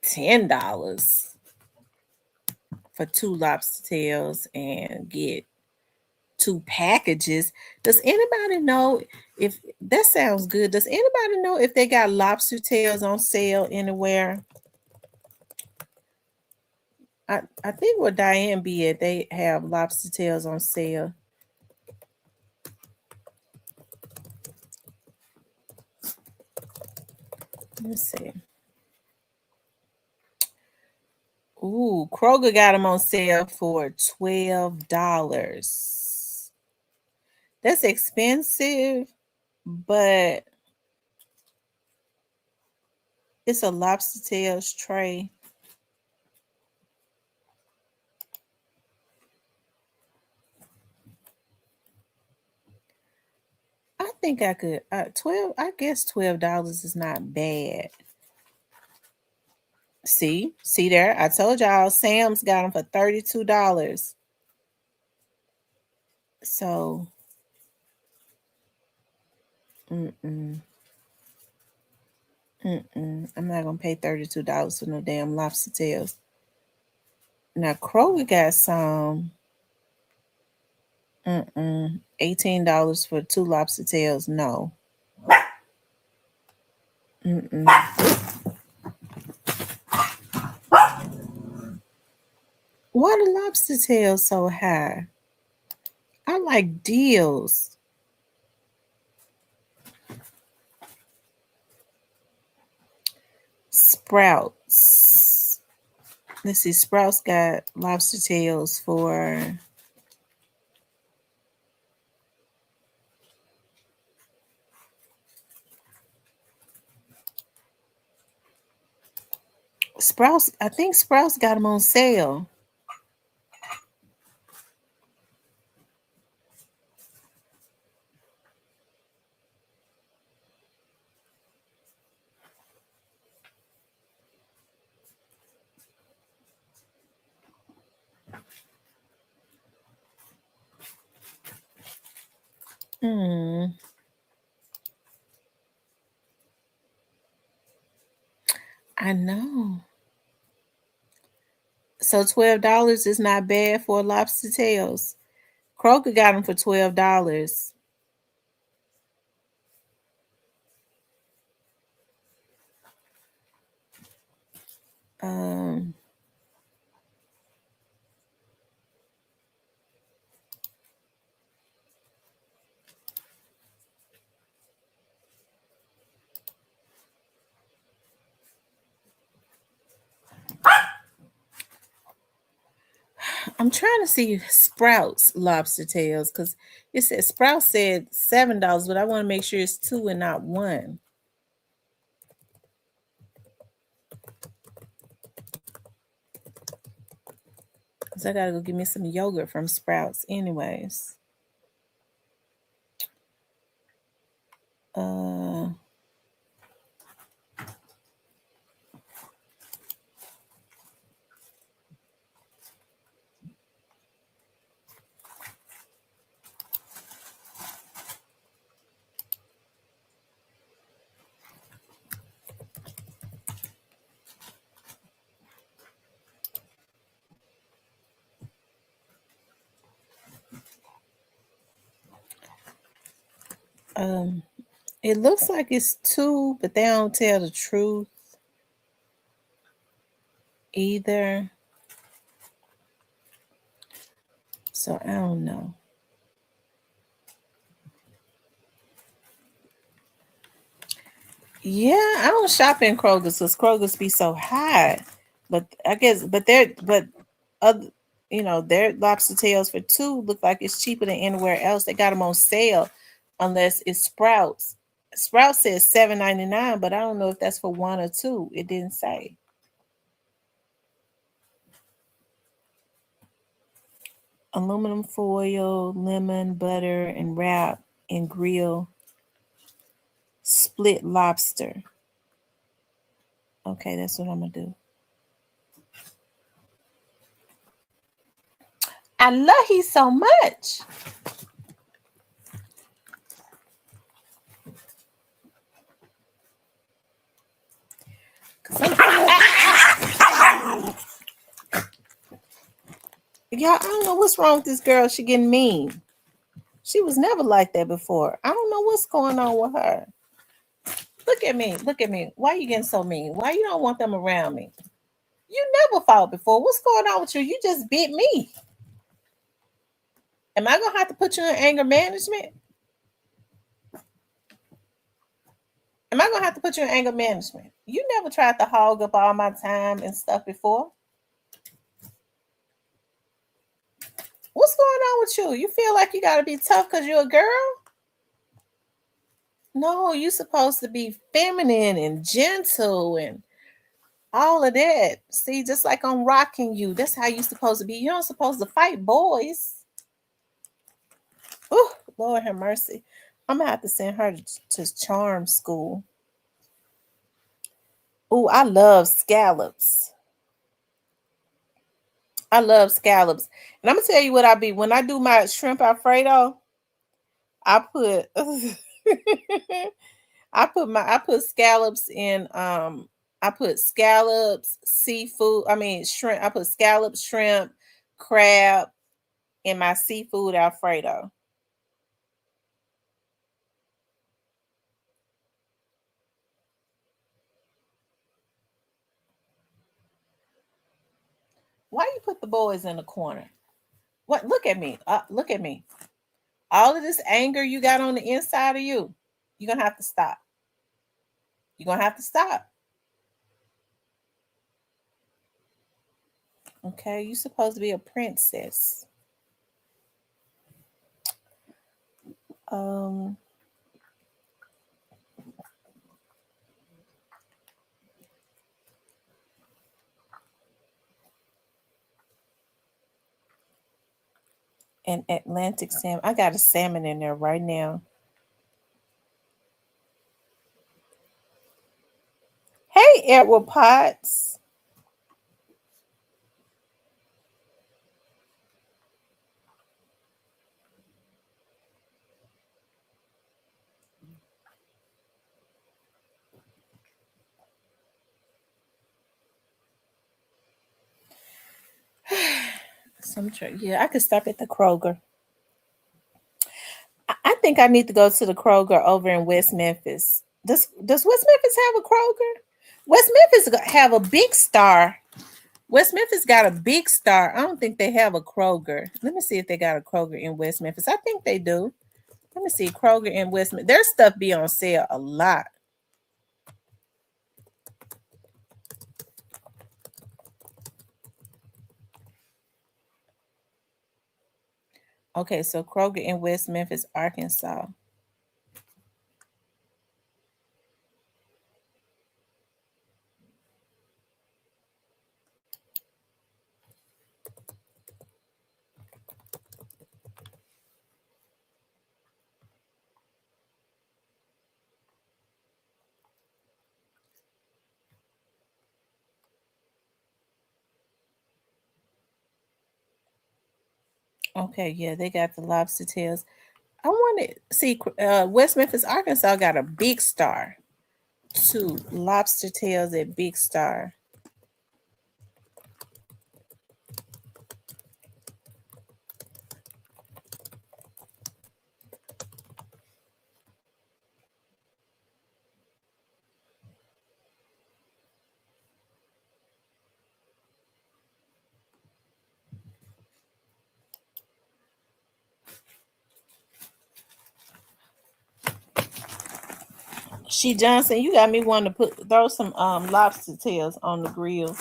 $10 for two lobster tails and get two packages. Does anybody know if that sounds good? Does anybody know if they got lobster tails on sale anywhere? I think where Diane be at, they have lobster tails on sale. Let's see. Ooh, Kroger got them on sale for $12. That's expensive, but it's a lobster tails tray. I think I could 12. I guess $12 is not bad. See there. I told y'all Sam's got them for $32. So, I'm not gonna pay $32 for no damn lobster tails. Now Kroger got some. $18 for two lobster tails. No. Why the lobster tails so high? I like deals. Sprouts. Let's see. Sprouts got lobster tails for Sprouts. I think Sprouts got them on sale. I know. So $12 is not bad for lobster tails. Kroger got them for $12. I'm trying to see Sprouts lobster tails, because it said Sprouts said $7, but I want to make sure it's two and not one. Because I got to go get me some yogurt from Sprouts anyways. Uh, um, it looks like it's 2, but they don't tell the truth either. So I don't know. Yeah, I don't shop in Kroger's because Kroger's be so high. But I guess, but other, their lobster tails for 2 look like it's cheaper than anywhere else. They got them on sale, unless it's Sprouts. Sprouts says $7.99, but I don't know if that's for 1 or 2. It didn't say. Aluminum foil, lemon, butter, and wrap and grill split lobster. Okay, that's what I'm gonna do. I love you so much. Y'all, I don't know what's wrong with this girl. She getting mean. She was never like that before. I don't know what's going on with her. Look at me. Look at me. Why are you getting so mean? Why you don't want them around me? You never fought before. What's going on with you? You just bit me. Am I gonna have to put you in anger management? Am I gonna have to put you in anger management? You never tried to hog up all my time and stuff before. What's going on with you? You feel like you gotta be tough because you're a girl? No, you're supposed to be feminine and gentle and all of that. See, just like I'm rocking you. That's how you're supposed to be. You're not supposed to fight boys. Oh, Lord have mercy. I'm gonna have to send her to charm school. Oh, I love scallops. I love scallops. And I'm gonna tell you what I be when I do my shrimp Alfredo. I put I put scallops in I put scallops, seafood, I mean shrimp. I put scallops, shrimp, crab in my seafood Alfredo. Why you put the boys in the corner? What? Look at me. Look at me. All of this anger you got on the inside of you, you're gonna have to stop. You're gonna have to stop. Okay, you're supposed to be a princess. Um, and Atlantic salmon. I got a salmon in there right now. Hey, Edward Potts. Yeah, I could stop at the Kroger. I think I need to go to the Kroger over in West Memphis. Does West Memphis have a Kroger? West Memphis have a big star. West Memphis got a big star. I don't think they have a Kroger. Let me see if they got a Kroger in West Memphis. I think they do. Let me see Kroger in West Memphis. Their stuff be on sale a lot. Okay, so Kroger in West Memphis, Arkansas. Okay, yeah, they got the lobster tails. I want to see West Memphis, Arkansas got a Big Star. Two lobster tails at Big Star. She Johnson, you got me wanting to throw some lobster tails on the grill.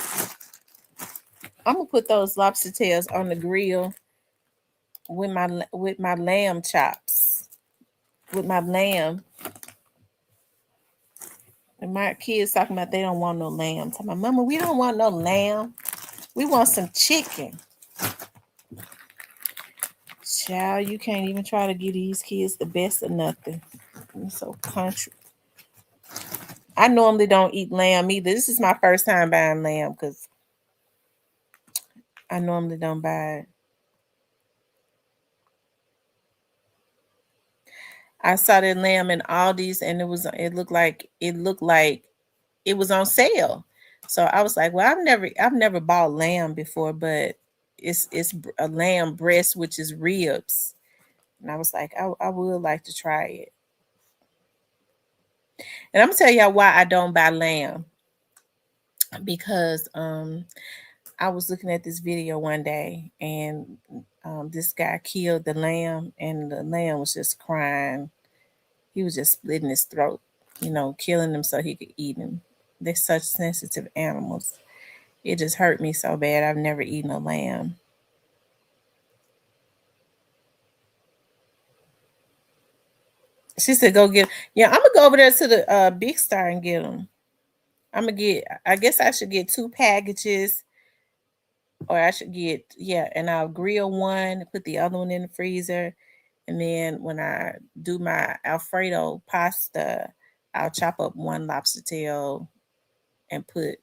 I'm gonna put those lobster tails on the grill with my lamb chops. With my lamb. And my kids talking about they don't want no lamb. Talking about, Mama, we don't want no lamb. We want some chicken. Child, you can't even try to give these kids the best of nothing. I'm so country. I normally don't eat lamb either. This is my first time buying lamb because I normally don't buy it. I saw that lamb in Aldi's and it looked like it was on sale. So I was like, well, I've never bought lamb before, but it's a lamb breast, which is ribs. And I was like, I would like to try it. And I'm gonna tell y'all why I don't buy lamb. Because I was looking at this video one day and this guy killed the lamb and the lamb was just crying. He was just splitting his throat, killing them so he could eat them. They're such sensitive animals. It just hurt me so bad. I've never eaten a lamb. She said, go get, yeah, I'm going to go over there to the Big Star and get them. I guess I should get 2 packages or I should get, and I'll grill one, put the other one in the freezer. And then when I do my Alfredo pasta, I'll chop up 1 lobster tail and put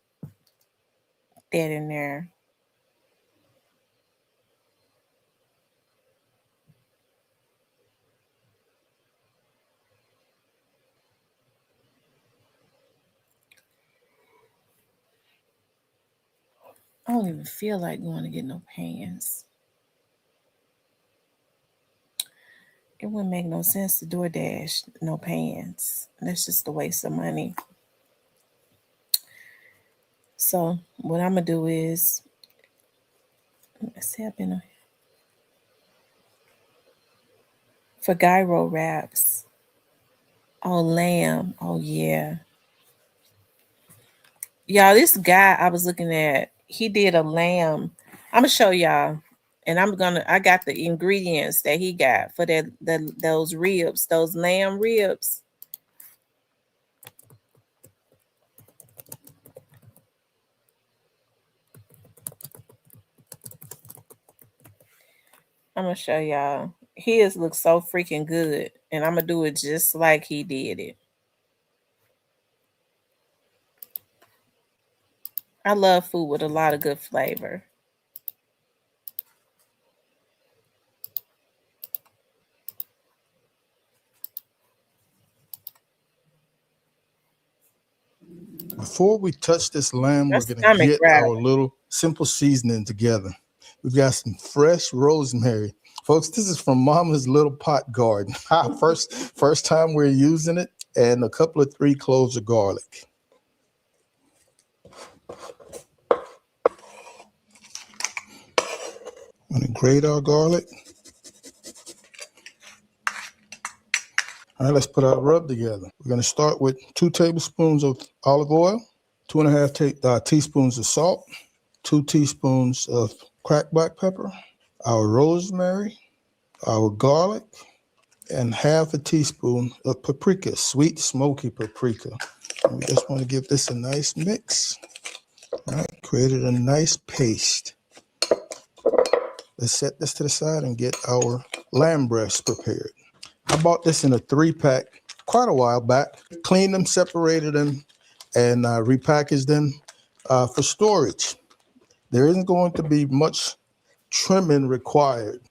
that in there. I don't even feel like going to get no pants. It wouldn't make no sense to DoorDash no pants. That's just a waste of money. So what I'm gonna do is, let's see, I've been for gyro wraps. Oh, lamb. Oh yeah. Y'all, this guy I was looking at, he did a lamb. I'm gonna show y'all. And I got the ingredients that he got for those ribs, those lamb ribs. I'm gonna show y'all. His looks so freaking good, and I'm gonna do it just like he did it. I love food with a lot of good flavor. Before we touch this lamb, we're going to get our little simple seasoning together. We've got some fresh rosemary. Folks, this is from Mama's Little Pot Garden. First time we're using it, and a couple of 3 cloves of garlic. I'm going to grate our garlic. All right, let's put our rub together. We're going to start with 2 tablespoons of olive oil, 2.5 teaspoons of salt, 2 teaspoons of cracked black pepper, our rosemary, our garlic, and 1/2 teaspoon of paprika, sweet smoky paprika. And we just want to give this a nice mix. All right, created a nice paste. Let's set this to the side and get our lamb breasts prepared. I bought this in a 3-pack quite a while back. Cleaned them, separated them, and repackaged them for storage. There isn't going to be much trimming required.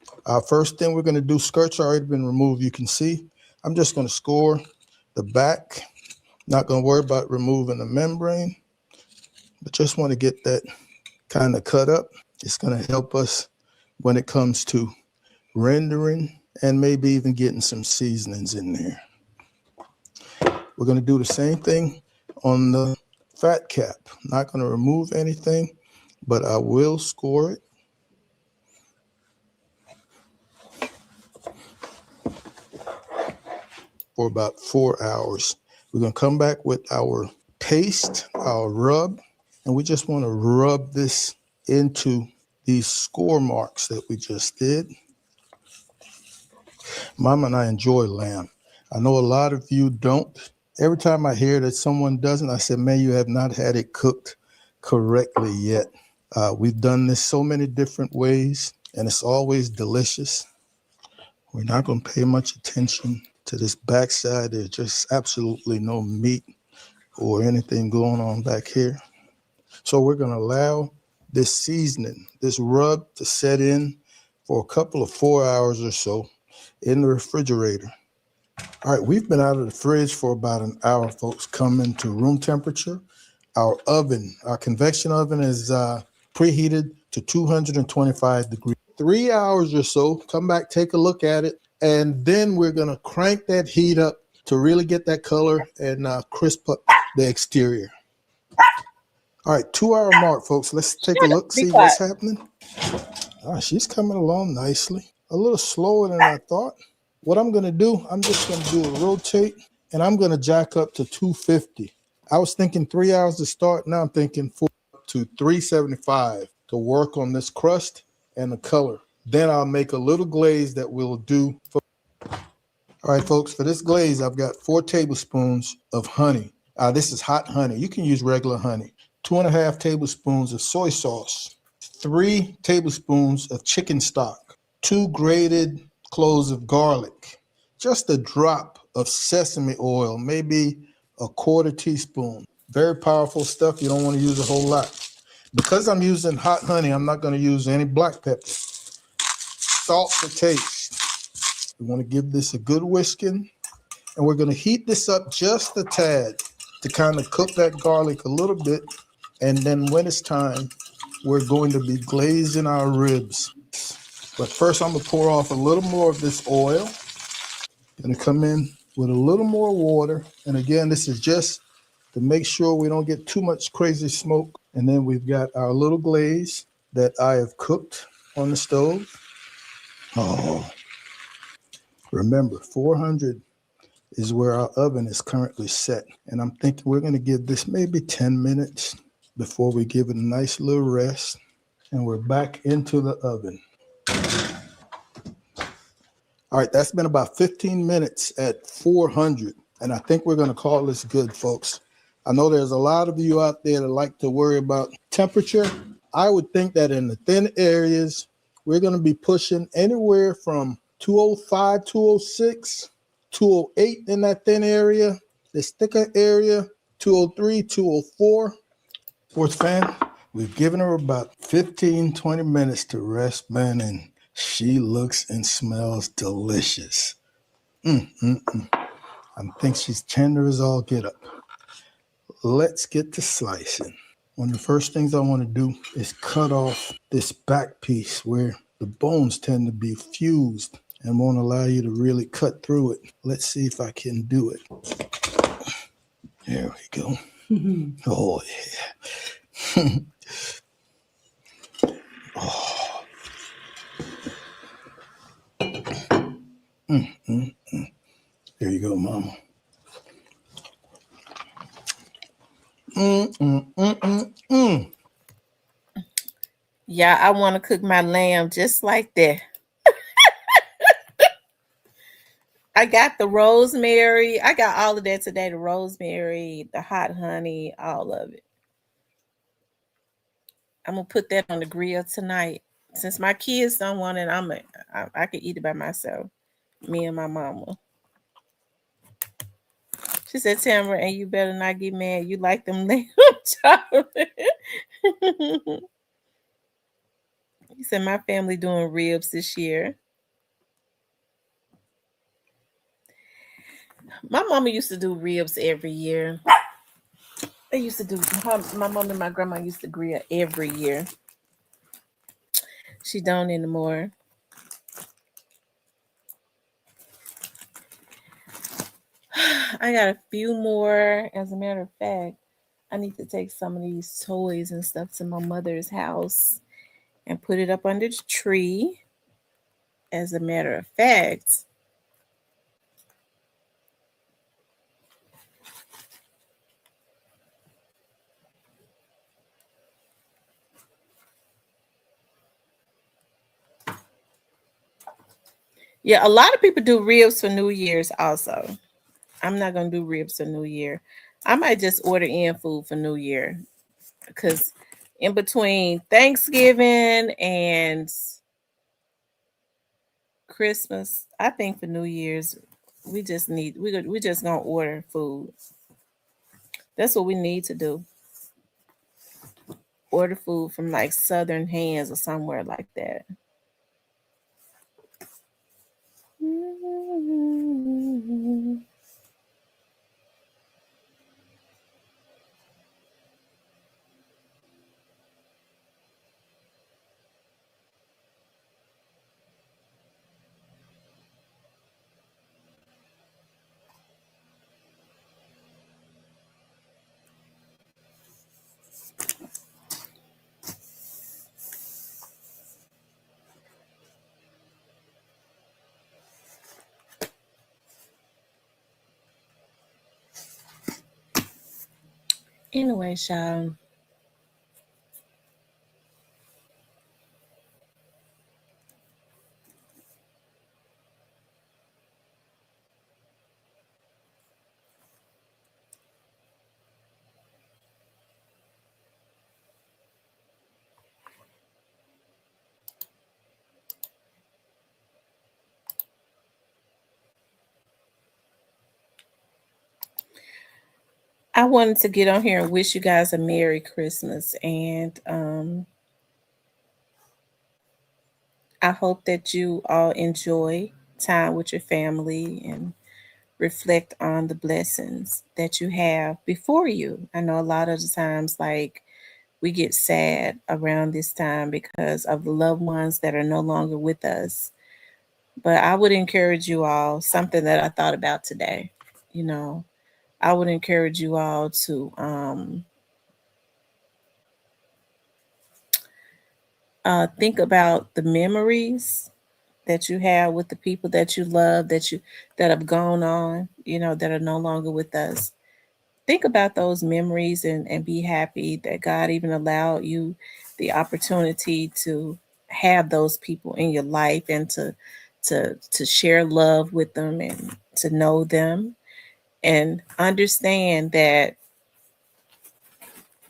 First thing we're going to do, skirts already been removed. You can see I'm just going to score the back. Not going to worry about removing the membrane, but just want to get that kind of cut up. It's going to help us when it comes to rendering and maybe even getting some seasonings in there. We're going to do the same thing on the fat cap. Not going to remove anything, but I will score it. For about 4 hours. We're going to come back with our paste, our rub, and we just want to rub this into these score marks that we just did. Mama and I enjoy lamb. I know a lot of you don't. Every time I hear that someone doesn't, I say, man, you have not had it cooked correctly yet. We've done this so many different ways, and it's always delicious. We're not going to pay much attention to this backside. There's just absolutely no meat or anything going on back here. So we're going to allow this seasoning, this rub to set in for a couple of 4 hours or so in the refrigerator. All right, we've been out of the fridge for about an hour, folks, coming to room temperature. Our oven, our convection oven is preheated to 225 degrees. 3 hours or so, come back, take a look at it, and then we're going to crank that heat up to really get that color and crisp up the exterior. All right, 2 hour mark, folks. Let's take a look, see what's happening. She's coming along nicely. A little slower than I thought. What I'm going to do, I'm just going to do a rotate, and I'm going to jack up to 250. I was thinking 3 hours to start. Now I'm thinking 4 to 375 to work on this crust and the color. Then I'll make a little glaze that we'll do. All right, folks, for this glaze, I've got 4 tablespoons of honey. This is hot honey. You can use regular honey. 2.5 tablespoons of soy sauce. 3 tablespoons of chicken stock. 2 grated cloves of garlic. Just a drop of sesame oil, maybe a 1/4 teaspoon. Very powerful stuff. You don't want to use a whole lot. Because I'm using hot honey, I'm not going to use any black pepper. Salt for taste. We want to give this a good whisking. And we're going to heat this up just a tad to kind of cook that garlic a little bit. And then when it's time, we're going to be glazing our ribs. But first, I'm going to pour off a little more of this oil. Going to come in with a little more water. And again, this is just to make sure we don't get too much crazy smoke. And then we've got our little glaze that I have cooked on the stove. Oh, remember, 400 is where our oven is currently set. And I'm thinking we're going to give this maybe 10 minutes before we give it a nice little rest. And we're back into the oven. All right, that's been about 15 minutes at 400. And I think we're going to call this good, folks. I know there's a lot of you out there that like to worry about temperature. I would think that in the thin areas, we're going to be pushing anywhere from 205, 206, 208 in that thin area. This thicker area, 203, 204. Sports fan, we've given her about 15, 20 minutes to rest, man, and she looks and smells delicious. I think she's tender as all get up. Let's get to slicing. One of the first things I want to do is cut off this back piece where the bones tend to be fused and won't allow you to really cut through it. Let's see if I can do it. There we go. Oh, yeah. Oh. There you go, Mama. Yeah, I want to cook my lamb just like that. I got the rosemary. I got all of that today. The rosemary, the hot honey, all of it. I'm going to put that on the grill tonight. Since my kids don't want it, I can eat it by myself. Me and my mama. She said, Tamara, and you better not get mad. You like them lamb chocolate. He said, my family doing ribs this year. My mama used to do ribs every year. They used to do, my mom and my grandma used to grill every year. She don't anymore. I got a few more. As a matter of fact, I need to take some of these toys and stuff to my mother's house and put it up under the tree. As a matter of fact, yeah, a lot of people do ribs for New Year's also. I'm not gonna do ribs for New Year. I might just order in food for New Year because in between Thanksgiving and Christmas, I think for New Year's we just gonna order food. That's what we need to do. Order food from like Southern Hands or somewhere like that. Anyway, Sean, I wanted to get on here and wish you guys a Merry Christmas. And I hope that you all enjoy time with your family and reflect on the blessings that you have before you. I know a lot of the times, like, we get sad around this time because of the loved ones that are no longer with us. But I would encourage you all, something that I thought about today, you know, I would encourage you all to think about the memories that you have with the people that you love, that have gone on, that are no longer with us. Think about those memories and be happy that God even allowed you the opportunity to have those people in your life and to share love with them and to know them and understand that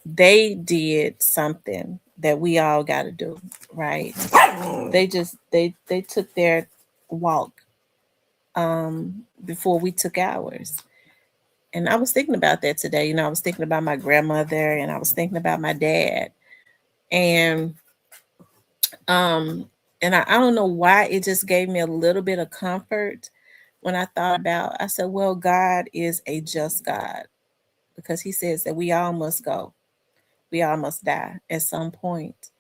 they did something that we all got to do, right? They took their walk before we took ours. And I was thinking about that today. I was thinking about my grandmother and I was thinking about my dad. And um I don't know why it just gave me a little bit of comfort when I thought about, I said, well, God is a just God because he says that we all must go. We all must die at some point.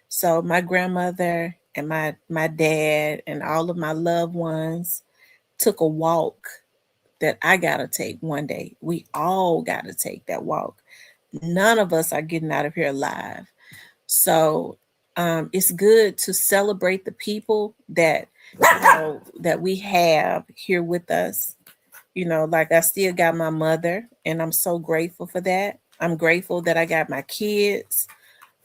So my grandmother and my dad and all of my loved ones took a walk that I gotta take one day. We all gotta take that walk. None of us are getting out of here alive. So it's good to celebrate the people that that we have here with us. Like I still got my mother, and I'm so grateful for that. I'm grateful that I got my kids,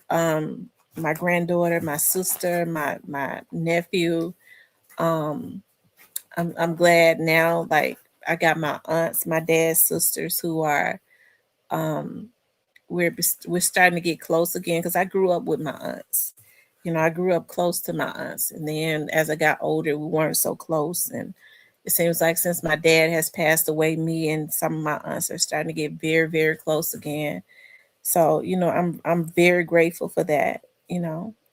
um, my granddaughter, my sister, my nephew. Um, I'm glad now. Like I got my aunts, my dad's sisters, who are um, we're starting to get close again because I grew up with my aunts. I grew up close to my aunts, and then as I got older, we weren't so close. And it seems like since my dad has passed away, me and some of my aunts are starting to get very, very close again. So I'm very grateful for that.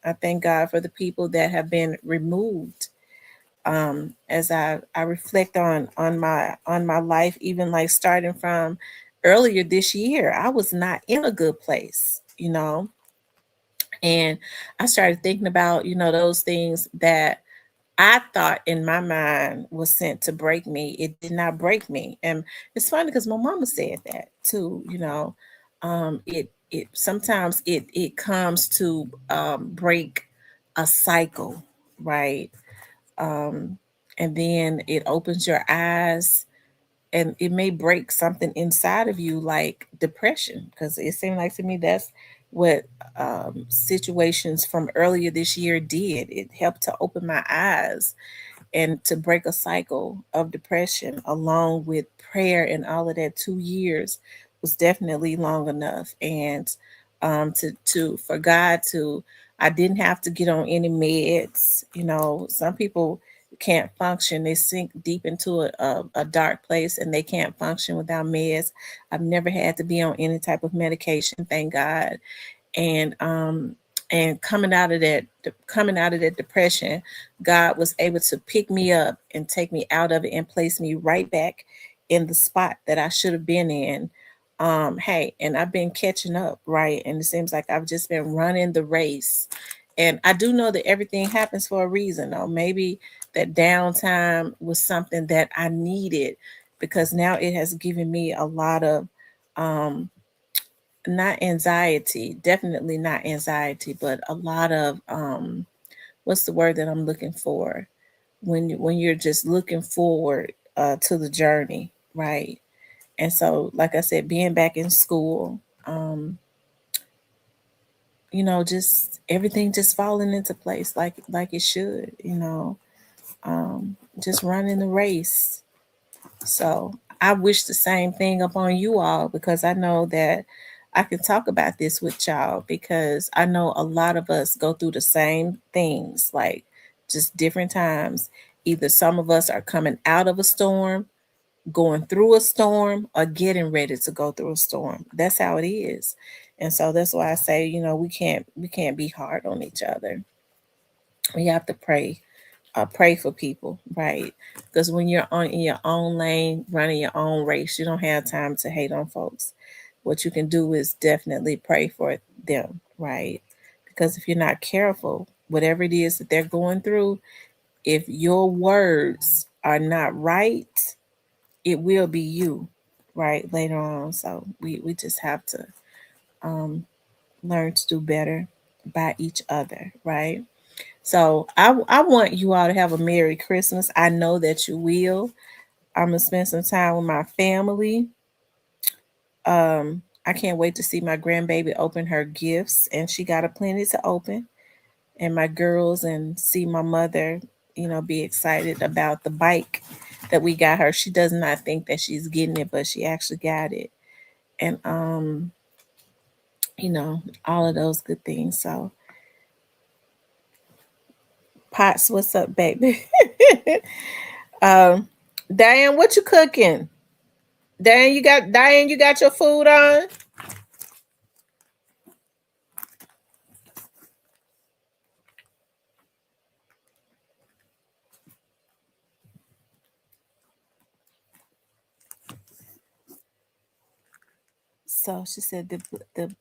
I thank God for the people that have been removed. As I reflect on my life, even like starting from earlier this year, I was not in a good place, and I started thinking about, those things that I thought in my mind was sent to break me. It did not break me. And it's funny because my mama said that too, it sometimes it comes to break a cycle, right? Um, and then it opens your eyes, and it may break something inside of you like depression, because it seemed like to me that's what situations from earlier this year did. It helped to open my eyes and to break a cycle of depression, along with prayer and all of that. 2 years was definitely long enough. And to for God to, I didn't have to get on any meds. Some people can't function, they sink deep into a dark place and they can't function without meds. I've never had to be on any type of medication, thank God. And coming out of that depression, God was able to pick me up and take me out of it and place me right back in the spot that I should have been in. Hey, and I've been catching up, right? And it seems like I've just been running the race. And I do know that everything happens for a reason, though. Maybe that downtime was something that I needed, because now it has given me a lot of um not anxiety, definitely not anxiety, but a lot of what's the word that I'm looking for? When you're just looking forward to the journey, right? And so, like I said, being back in school, just everything just falling into place like it should, just running the race. So I wish the same thing upon you all, because I know that I can talk about this with y'all, because I know a lot of us go through the same things, like just different times. Either some of us are coming out of a storm, going through a storm, or getting ready to go through a storm. That's how it is. And so that's why I say, we can't be hard on each other. We have to pray for people, right? Because when you're on in your own lane, running your own race, you don't have time to hate on folks. What you can do is definitely pray for them, right? Because if you're not careful, whatever it is that they're going through, if your words are not right, it will be you, right, later on. So we just have to um, learn to do better by each other, right? So I want you all to have a Merry Christmas. I know that you will. I'm gonna spend some time with my family. I can't wait to see my grandbaby open her gifts, and she got a plenty to open. And my girls, and see my mother, be excited about the bike that we got her. She does not think that she's getting it, but she actually got it. And all of those good things. So Pots, what's up, baby? um, Diane, what you cooking? Diane, you got your food on? So she said the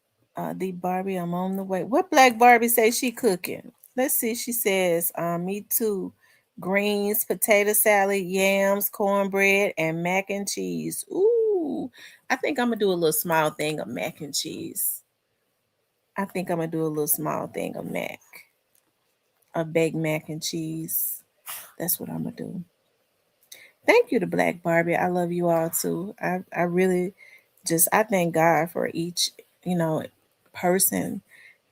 Barbie, I'm on the way. What Black Barbie say she cooking? Let's see. She says, me too. Greens, potato salad, yams, cornbread, and mac and cheese. Ooh, I think I'm gonna do a little small thing of mac and cheese. I think I'm gonna do a little small thing of baked mac and cheese. That's what I'm gonna do. Thank you to Black Barbie. I love you all too. I really I thank God for each, person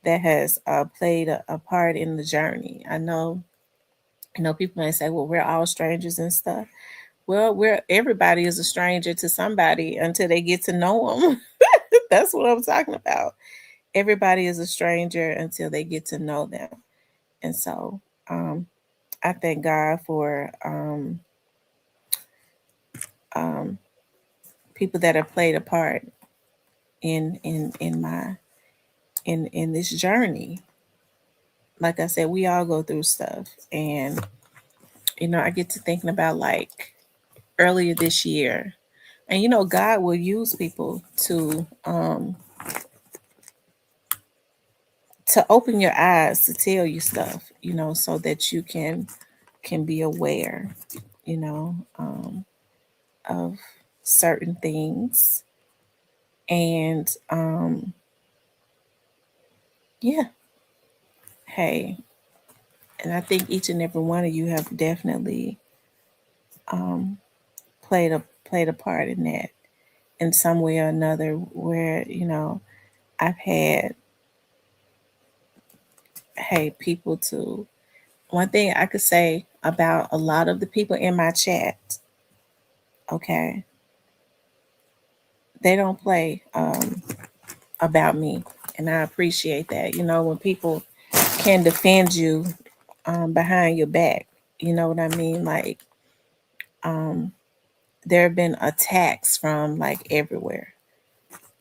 that has played a part in the journey. I know, people might say, well, we're all strangers and stuff. Well, everybody is a stranger to somebody until they get to know them. That's what I'm talking about. Everybody is a stranger until they get to know them. And so um, I thank God for um, people that have played a part in my in this journey. like I said, we all go through stuff. And, I get to thinking about like earlier this year. And God will use people to open your eyes to tell you stuff, so that you can be aware, you know, of certain things. And yeah, hey, and I think each and every one of you have definitely um, played a part in that in some way or another. Where I've had people to. One thing I could say about a lot of the people in my chat, okay, they don't play about me, and I appreciate that. When people can defend you behind your back, you know what I mean? Like, um, there have been attacks from like everywhere.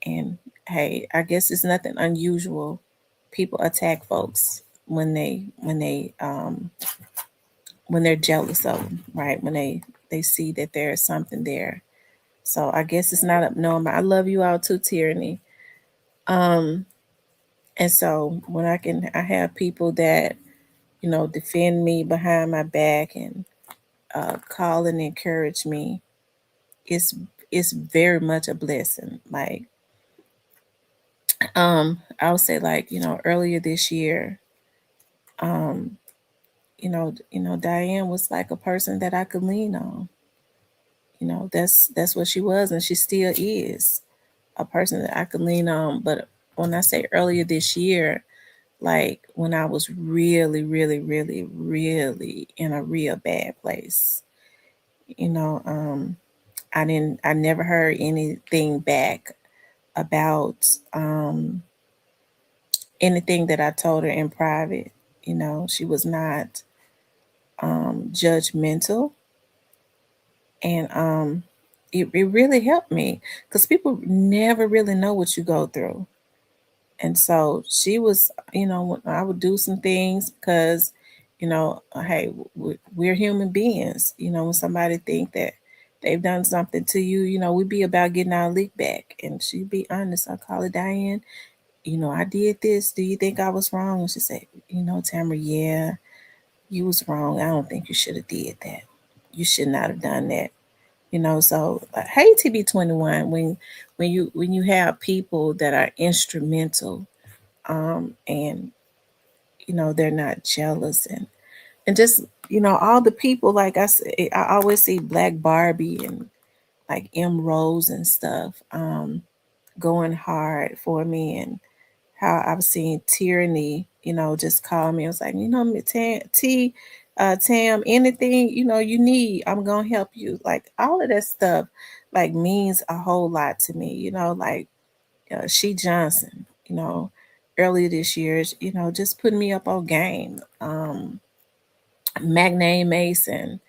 And hey, I guess it's nothing unusual. People attack folks when they're jealous of them, right? When they see that there is something there. So I guess it's not abnormal. I love you all too, Tyranny. Um, and so when I have people that defend me behind my back and call and encourage me. It's it's very much a blessing. Like I would say like earlier this year, um, Diane was like a person that I could lean on. That's what she was, and she still is a person that I could lean on. But when I say earlier this year, like when I was really, really, really, really in a real bad place, you know, um, I never heard anything back about um, anything that I told her in private. She was not judgmental, and it really helped me because people never really know what you go through. And so she was, when I would do some things because, hey, we're human beings. When somebody think that they've done something to you, we be about getting our leak back. And she'd be honest. I call her Diane. I did this. Do you think I was wrong? And she said, Tamara, yeah, you was wrong. I don't think you should have did that. You should not have done that. So hey, TB21, when you have people that are instrumental, and they're not jealous, and just all the people, like I say, I always see Black Barbie and like M Rose and stuff going hard for me, and how I've seen Tyranny, just call me. I was like, Tam, anything you need, I'm gonna help you. Like all of that stuff, like means a whole lot to me. Like She Johnson, earlier this year, just putting me up on game. Magnane Mason,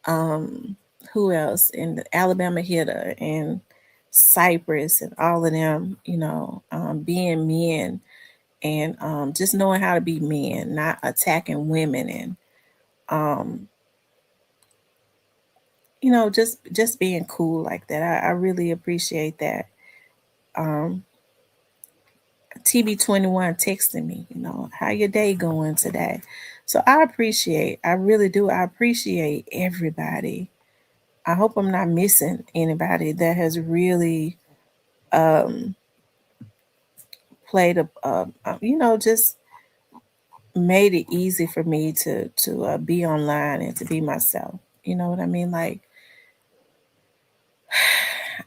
um, who else? And the Alabama Hitter and Cypress and all of them, being men and just knowing how to be men, not attacking women, and um, just being cool like that. I really appreciate that. Um, TB21 texting me, how your day going today? So I really do. I appreciate everybody. I hope I'm not missing anybody that has really um, played just made it easy for me to be online and to be myself. You know what I mean? Like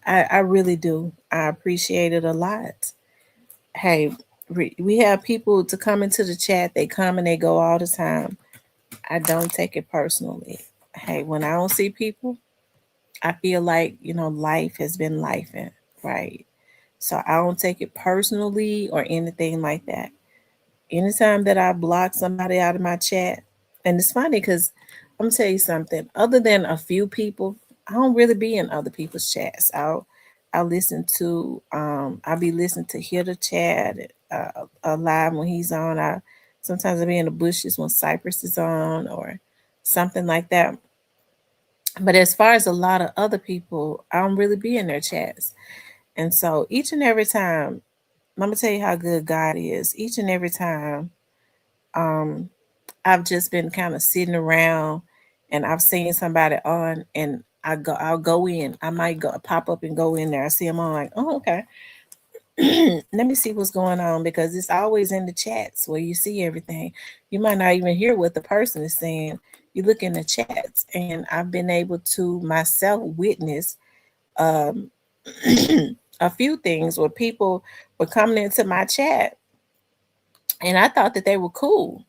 I really do. I appreciate it a lot. Hey, we have people to come into the chat. They come and they go all the time. I don't take it personally. Hey, when I don't see people, I feel like life has been lifing, right? So I don't take it personally or anything like that. Anytime that I block somebody out of my chat, and it's funny because I'm gonna tell you something. Other than a few people, I don't really be in other people's chats. I'll listen to I'll be listening to Hear the Chat live when he's on. I Sometimes I be in the bushes when Cypress is on or something like that. But as far as a lot of other people, I don't really be in their chats. And so each and every time, I'm gonna tell you how good God is. Each and every time, um, I've just been kind of sitting around and I've seen somebody on and I'll go in. I might go pop up and go in there. I see them on like, oh, okay. Let me see what's going on because it's always in the chats where you see everything. You might not even hear what the person is saying. You look in the chats, and I've been able to myself witness um, a few things where people were coming into my chat, and I thought that they were cool,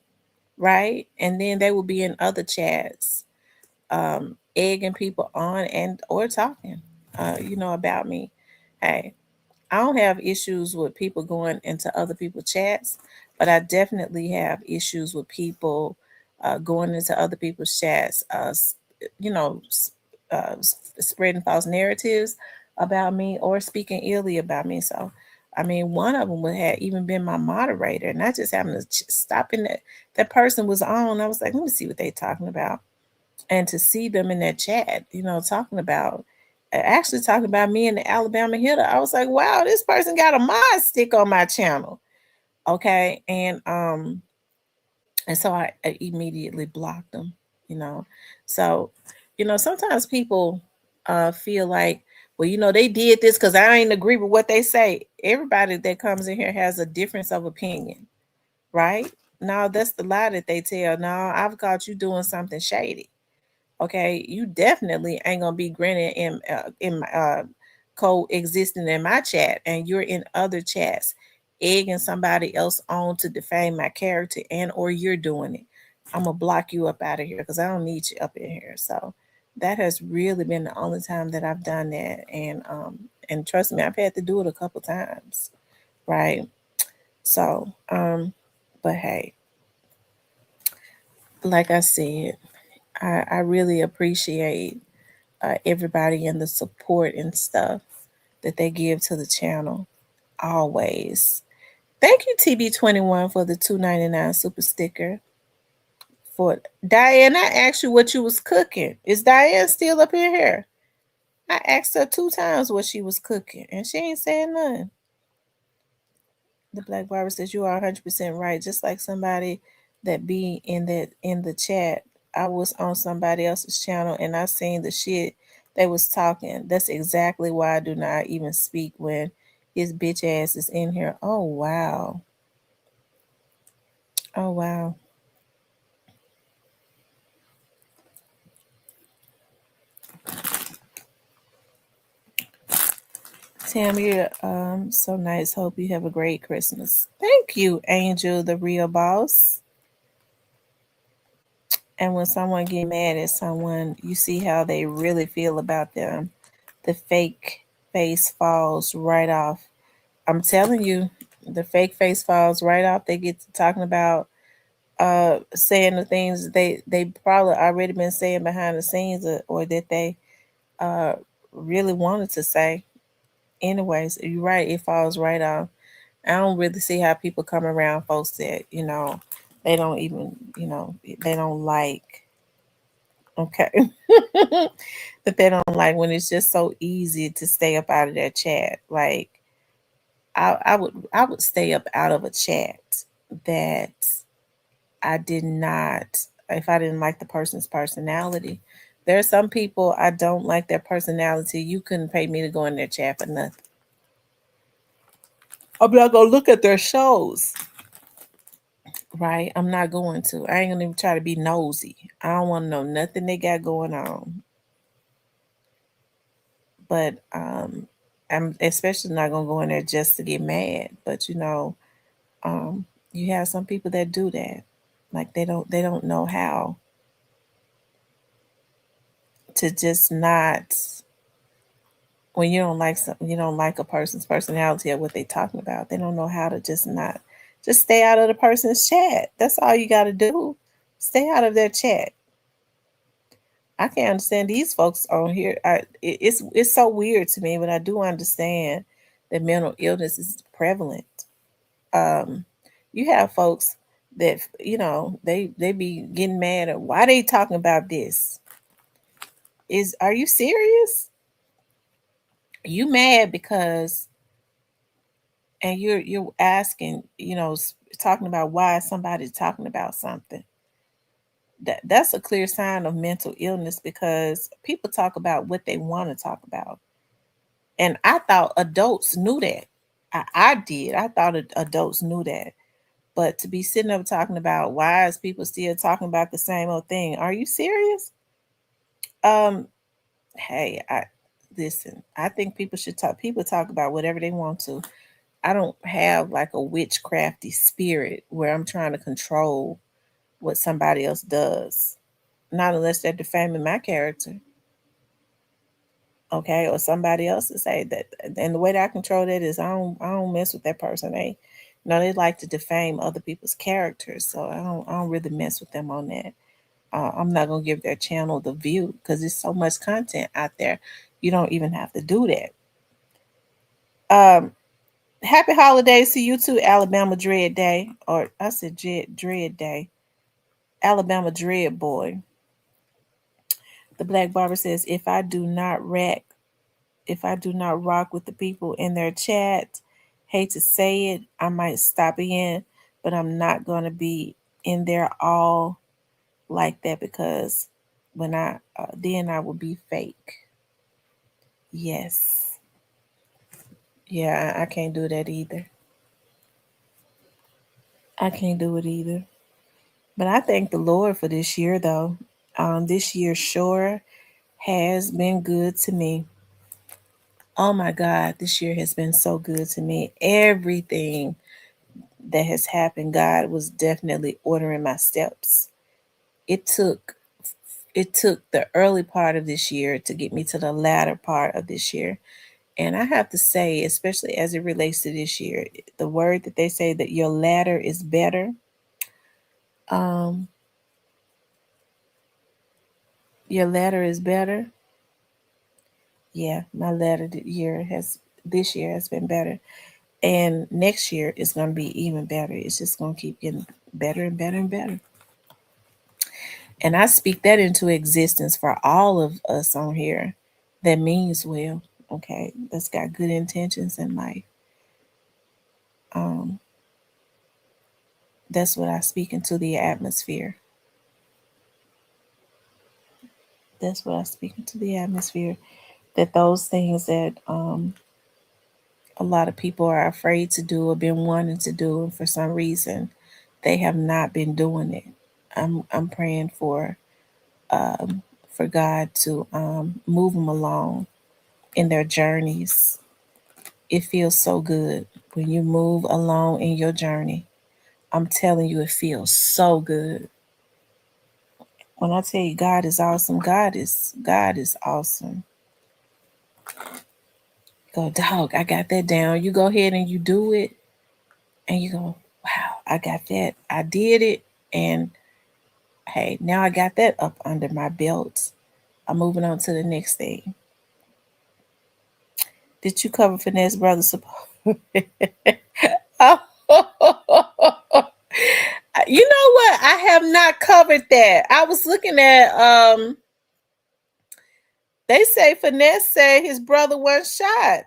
right? And then they would be in other chats, egging people on and or talking, about me. Hey, I don't have issues with people going into other people's chats, but I definitely have issues with people going into other people's chats, you know, s- spreading false narratives about me or speaking illy about me. So, I mean, one of them would have even been my moderator, and I just happened to stop in that person was on. I was like, let me see what they talking about, and to see them in that chat, talking about actually talking about me and the Alabama hitter. I was like, wow, this person got a mod stick on my channel. Okay. And so I immediately blocked them, you know. So, sometimes people feel like, well, they did this because I ain't agree with what they say. Everybody that comes in here has a difference of opinion, right? No, that's the lie that they tell. No, I've caught you doing something shady. Okay, you definitely ain't gonna be grinning in coexisting in my chat, and you're in other chats, egging somebody else on to defame my character, and or you're doing it. I'm gonna block you up out of here because I don't need you up in here. So that has really been the only time that I've done that, and trust me, I've had to do it a couple times, right? So, but hey, like I said, I really appreciate everybody and the support and stuff that they give to the channel always. Thank you, TB21, for the $2.99 super sticker. For Diane, I asked you what you was cooking. Is Diane still up in here? I asked her 2 times what she was cooking, and she ain't saying nothing. The Black Barber says you are 100% right. Just like somebody that be in the chat. I was on somebody else's channel and I seen the shit they was talking. That's exactly why I do not even speak when his bitch ass is in here. Oh wow. Oh wow. Tam, you're so nice. Hope you have a great Christmas. Thank you, Angel, the real boss. And when someone get mad at someone, you see how they really feel about them. The fake face falls right off. I'm telling you, the fake face falls right off. They get to talking about saying the things they probably already been saying behind the scenes, or that they uh really wanted to say. Anyways, you're right, it falls right off. I don't really see how people come around folks that, they don't even, they don't like, okay. That they don't like when it's just so easy to stay up out of their chat. Like I would stay up out of a chat that I did not, if I didn't like the person's personality. There are some people I don't like their personality. You couldn't pay me to go in their chat for nothing. I'm not gonna look at their shows, right? I'm not going to. I ain't gonna even try to be nosy. I don't want to know nothing they got going on. But I'm especially not gonna go in there just to get mad. But you have some people that do that. Like they don't know how to just not, when you don't like something, you don't like a person's personality or what they talking about. They don't know how to just not, just stay out of the person's chat. That's all you got to do. Stay out of their chat. I can't understand these folks on here. It's so weird to me, but I do understand that mental illness is prevalent. Um, you have folks that they be getting mad at why they talking about this. Are you serious? You mad because and you're asking, talking about why somebody's talking about something. That's a clear sign of mental illness because people talk about what they want to talk about. And I thought adults knew that. I did. I thought adults knew that. But to be sitting up talking about why is people still talking about the same old thing? Are you serious? Um, hey, I listen. I think people should talk. People talk about whatever they want to. I don't have like a witchcrafty spirit where I'm trying to control what somebody else does. Not unless they're defaming my character, okay, or somebody else to say that. And the way that I control that is I don't mess with that person. They like to defame other people's characters, so I don't really mess with them on that. I'm not gonna give their channel the view because there's so much content out there. You don't even have to do that. Happy holidays to you too, Alabama Dread Day, or I said Dread Day, Alabama Dread Boy. The Black Barber says, if I do not rock with the people in their chat, hate to say it, I might stop in, but I'm not gonna be in there all like that because when then I will be fake. Yes, yeah, I can't do that either. I can't do it either. But I thank the Lord for this year, though. This year sure has been good to me. Oh my God, this year has been so good to me. Everything that has happened, God was definitely ordering my steps. It took the early part of this year to get me to the latter part of this year. And I have to say, especially as it relates to this year, the word that they say that your latter is better. Um, your latter is better. Yeah, my this year has been better. And next year is going to be even better. It's just going to keep getting better and better and better. And I speak that into existence for all of us on here that means well, okay, that's got good intentions in life. Um, that's what I speak into the atmosphere. That's what I speak into the atmosphere. That those things that a lot of people are afraid to do or been wanting to do, and for some reason they have not been doing it. I'm praying for God to move them along in their journeys. It feels so good when you move along in your journey. I'm telling you, it feels so good. When I tell you God is awesome, God is awesome. Go, dog, I got that down. You go ahead and you do it, and you go, wow, I got that. I did it, and hey, now I got that up under my belt. I'm moving on to the next thing. Did you cover finesse brother support? Oh, you know what? I have not covered that. I was looking at they say finesse said his brother was shot.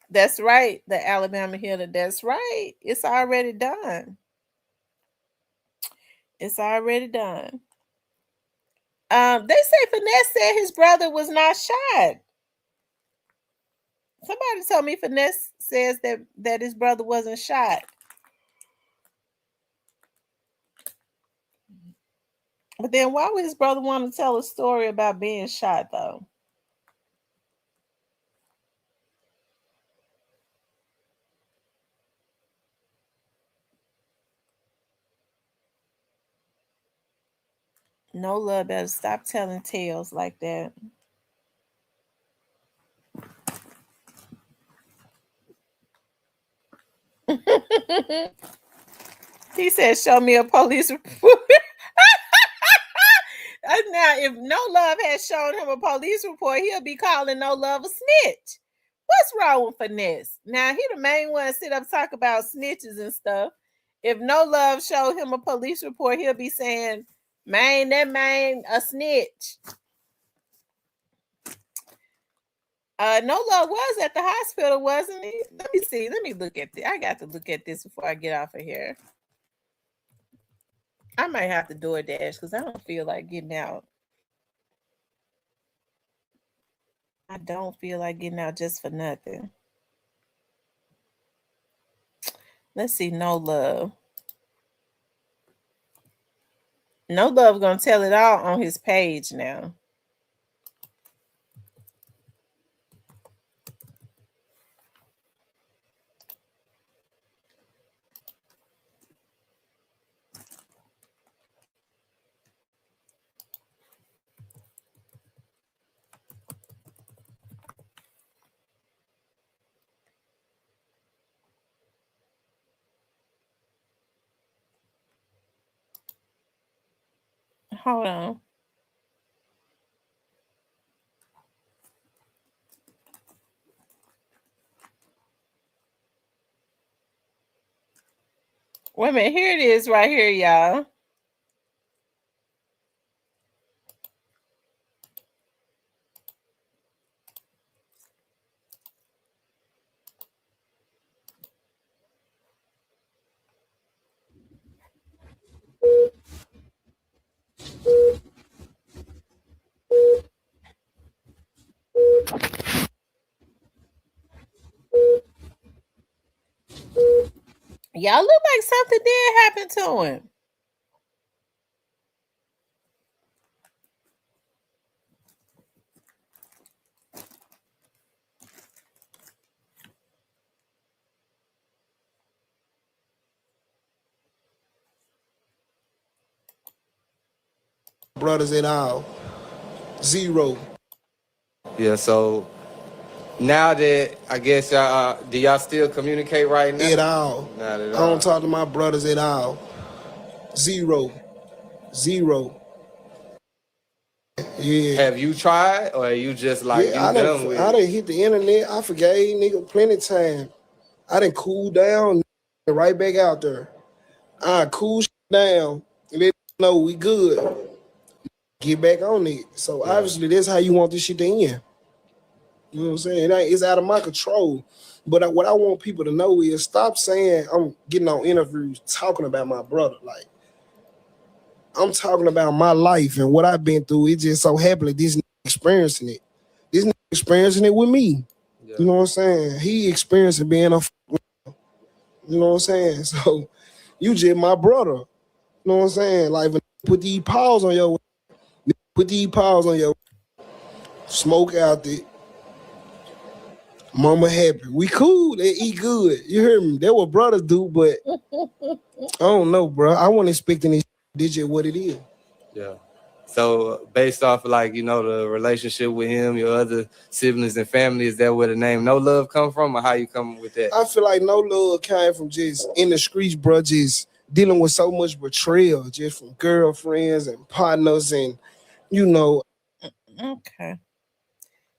That's right. The Alabama hitter. That's right. It's already done. It's already done. They say finesse said his brother was not shot. Somebody told me finesse says that his brother wasn't shot. But then why would his brother want to tell a story about being shot though? No love better stop telling tales like that. He said, show me a police report. Now, if No Love had shown him a police report, he'll be calling No Love a snitch. What's wrong with Finesse? Now he the main one sit up talk about snitches and stuff. If No Love showed him a police report, he'll be saying, "Man, that man a snitch." No Love was at the hospital, wasn't he? Let me see. Let me look at this. I got to look at this before I get off of here. I might have to DoorDash because I don't feel like getting out. I don't feel like getting out just for nothing. Let's see. No Love. No Love gonna tell it all on his page now. Hold on. Wait a minute. Here it is right here, y'all. Y'all look like something did happen to him. Brothers at all. Zero. Yeah, so now that I guess y'all, do y'all still communicate right now? At all. Not at I all. don't talk to my brothers at all. Zero. Zero. Yeah. Have you tried, or are you just like Yeah, you done with I it? done hit the internet. I forgave nigga plenty time. I done cool down right back out there. I cool down and let you know we good. Get back on it. So Yeah. obviously that's how you want this shit to end. You know what I'm saying? It's out of my control. But what I want people to know is stop saying I'm getting on interviews talking about my brother. Like, I'm talking about my life and what I've been through. It just so happened that this nigga experiencing it. This nigga experiencing it with me. Yeah. You know what I'm saying? He experiencing being a you know what I'm saying? So you just my brother. You know what I'm saying? Like, put these paws on your smoke out there. Mama happy. We cool. They eat good. You hear me? That what brothers do, but I don't know, bro. I wasn't expecting this. This is what it is. Yeah. So based off of like, the relationship with him, your other siblings and family, is that where the name No Love come from, or how you come with that? I feel like No Love came from just in the streets, bro, just dealing with so much betrayal, just from girlfriends and partners and, Okay.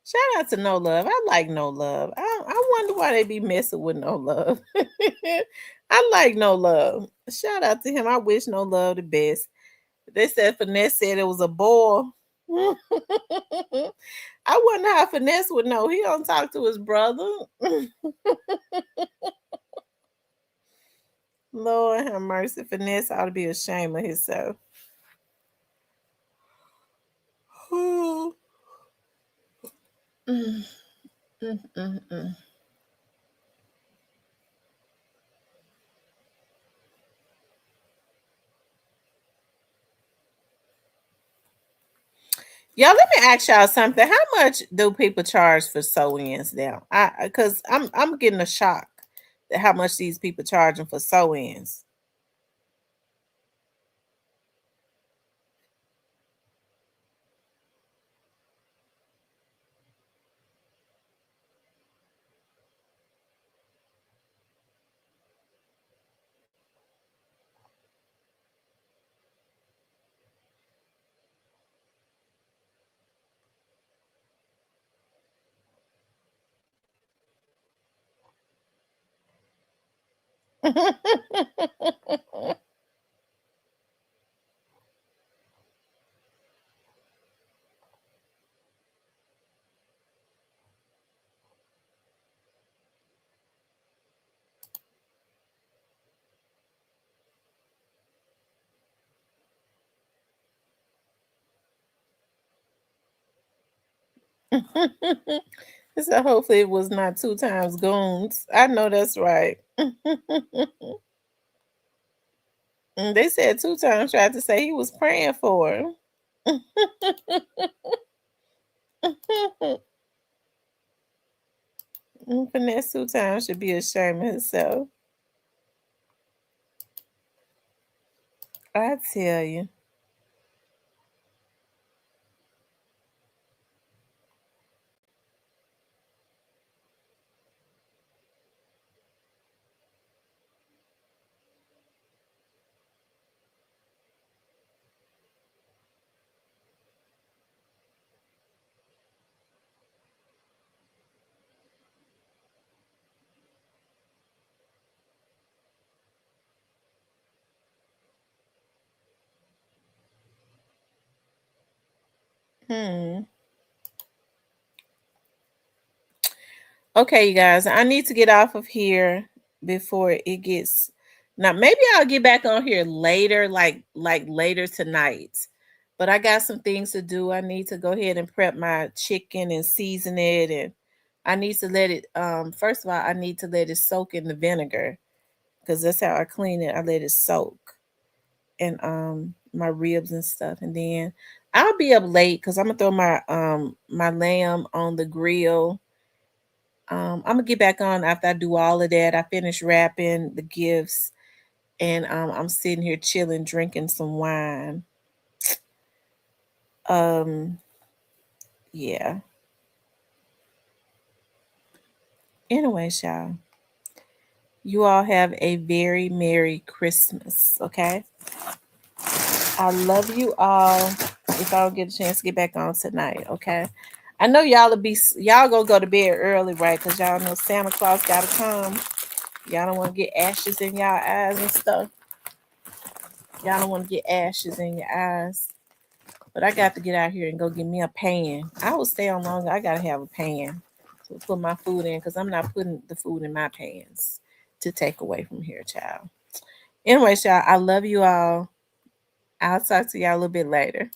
Shout out to No Love. I like No Love. I wonder why they be messing with No Love. I like No Love. Shout out to him. I wish No Love the best. They said Finesse said it was a bore. I wonder how Finesse would know. He don't talk to his brother. Lord have mercy. Finesse ought to be ashamed of himself. Mm, mm, mm, mm. Y'all, let me ask y'all something. How much do people charge for sew-ins now? Because I'm getting a shock at how much these people charging for sew-ins. So hopefully it was not 2 times goons. I know that's right. They said 2 times tried to say he was praying for him. Finesse 2 times should be ashamed of himself. I tell you. Hmm. Okay, you guys, I need to get off of here before it gets. Now, maybe I'll get back on here later, like later tonight. But I got some things to do. I need to go ahead and prep my chicken and season it, and I need to let it. First of all, I need to let it soak in the vinegar because that's how I clean it. I let it soak and my ribs and stuff, and then I'll be up late because I'm gonna throw my lamb on the grill. I'm gonna get back on after I do all of that. I finish wrapping the gifts, and I'm sitting here chilling, drinking some wine. Um, yeah. Anyway, y'all, you all have a very Merry Christmas. Okay, I love you all. If I don't get a chance to get back on tonight, okay. I know y'all gonna go to bed early, right? Cause y'all know Santa Claus gotta come. Y'all don't want to get ashes in y'all eyes and stuff. Y'all don't want to get ashes in your eyes. But I got to get out here and go get me a pan. I will stay on longer. I gotta have a pan to put my food in because I'm not putting the food in my pans to take away from here, child. Anyway, y'all, I love you all. I'll talk to y'all a little bit later.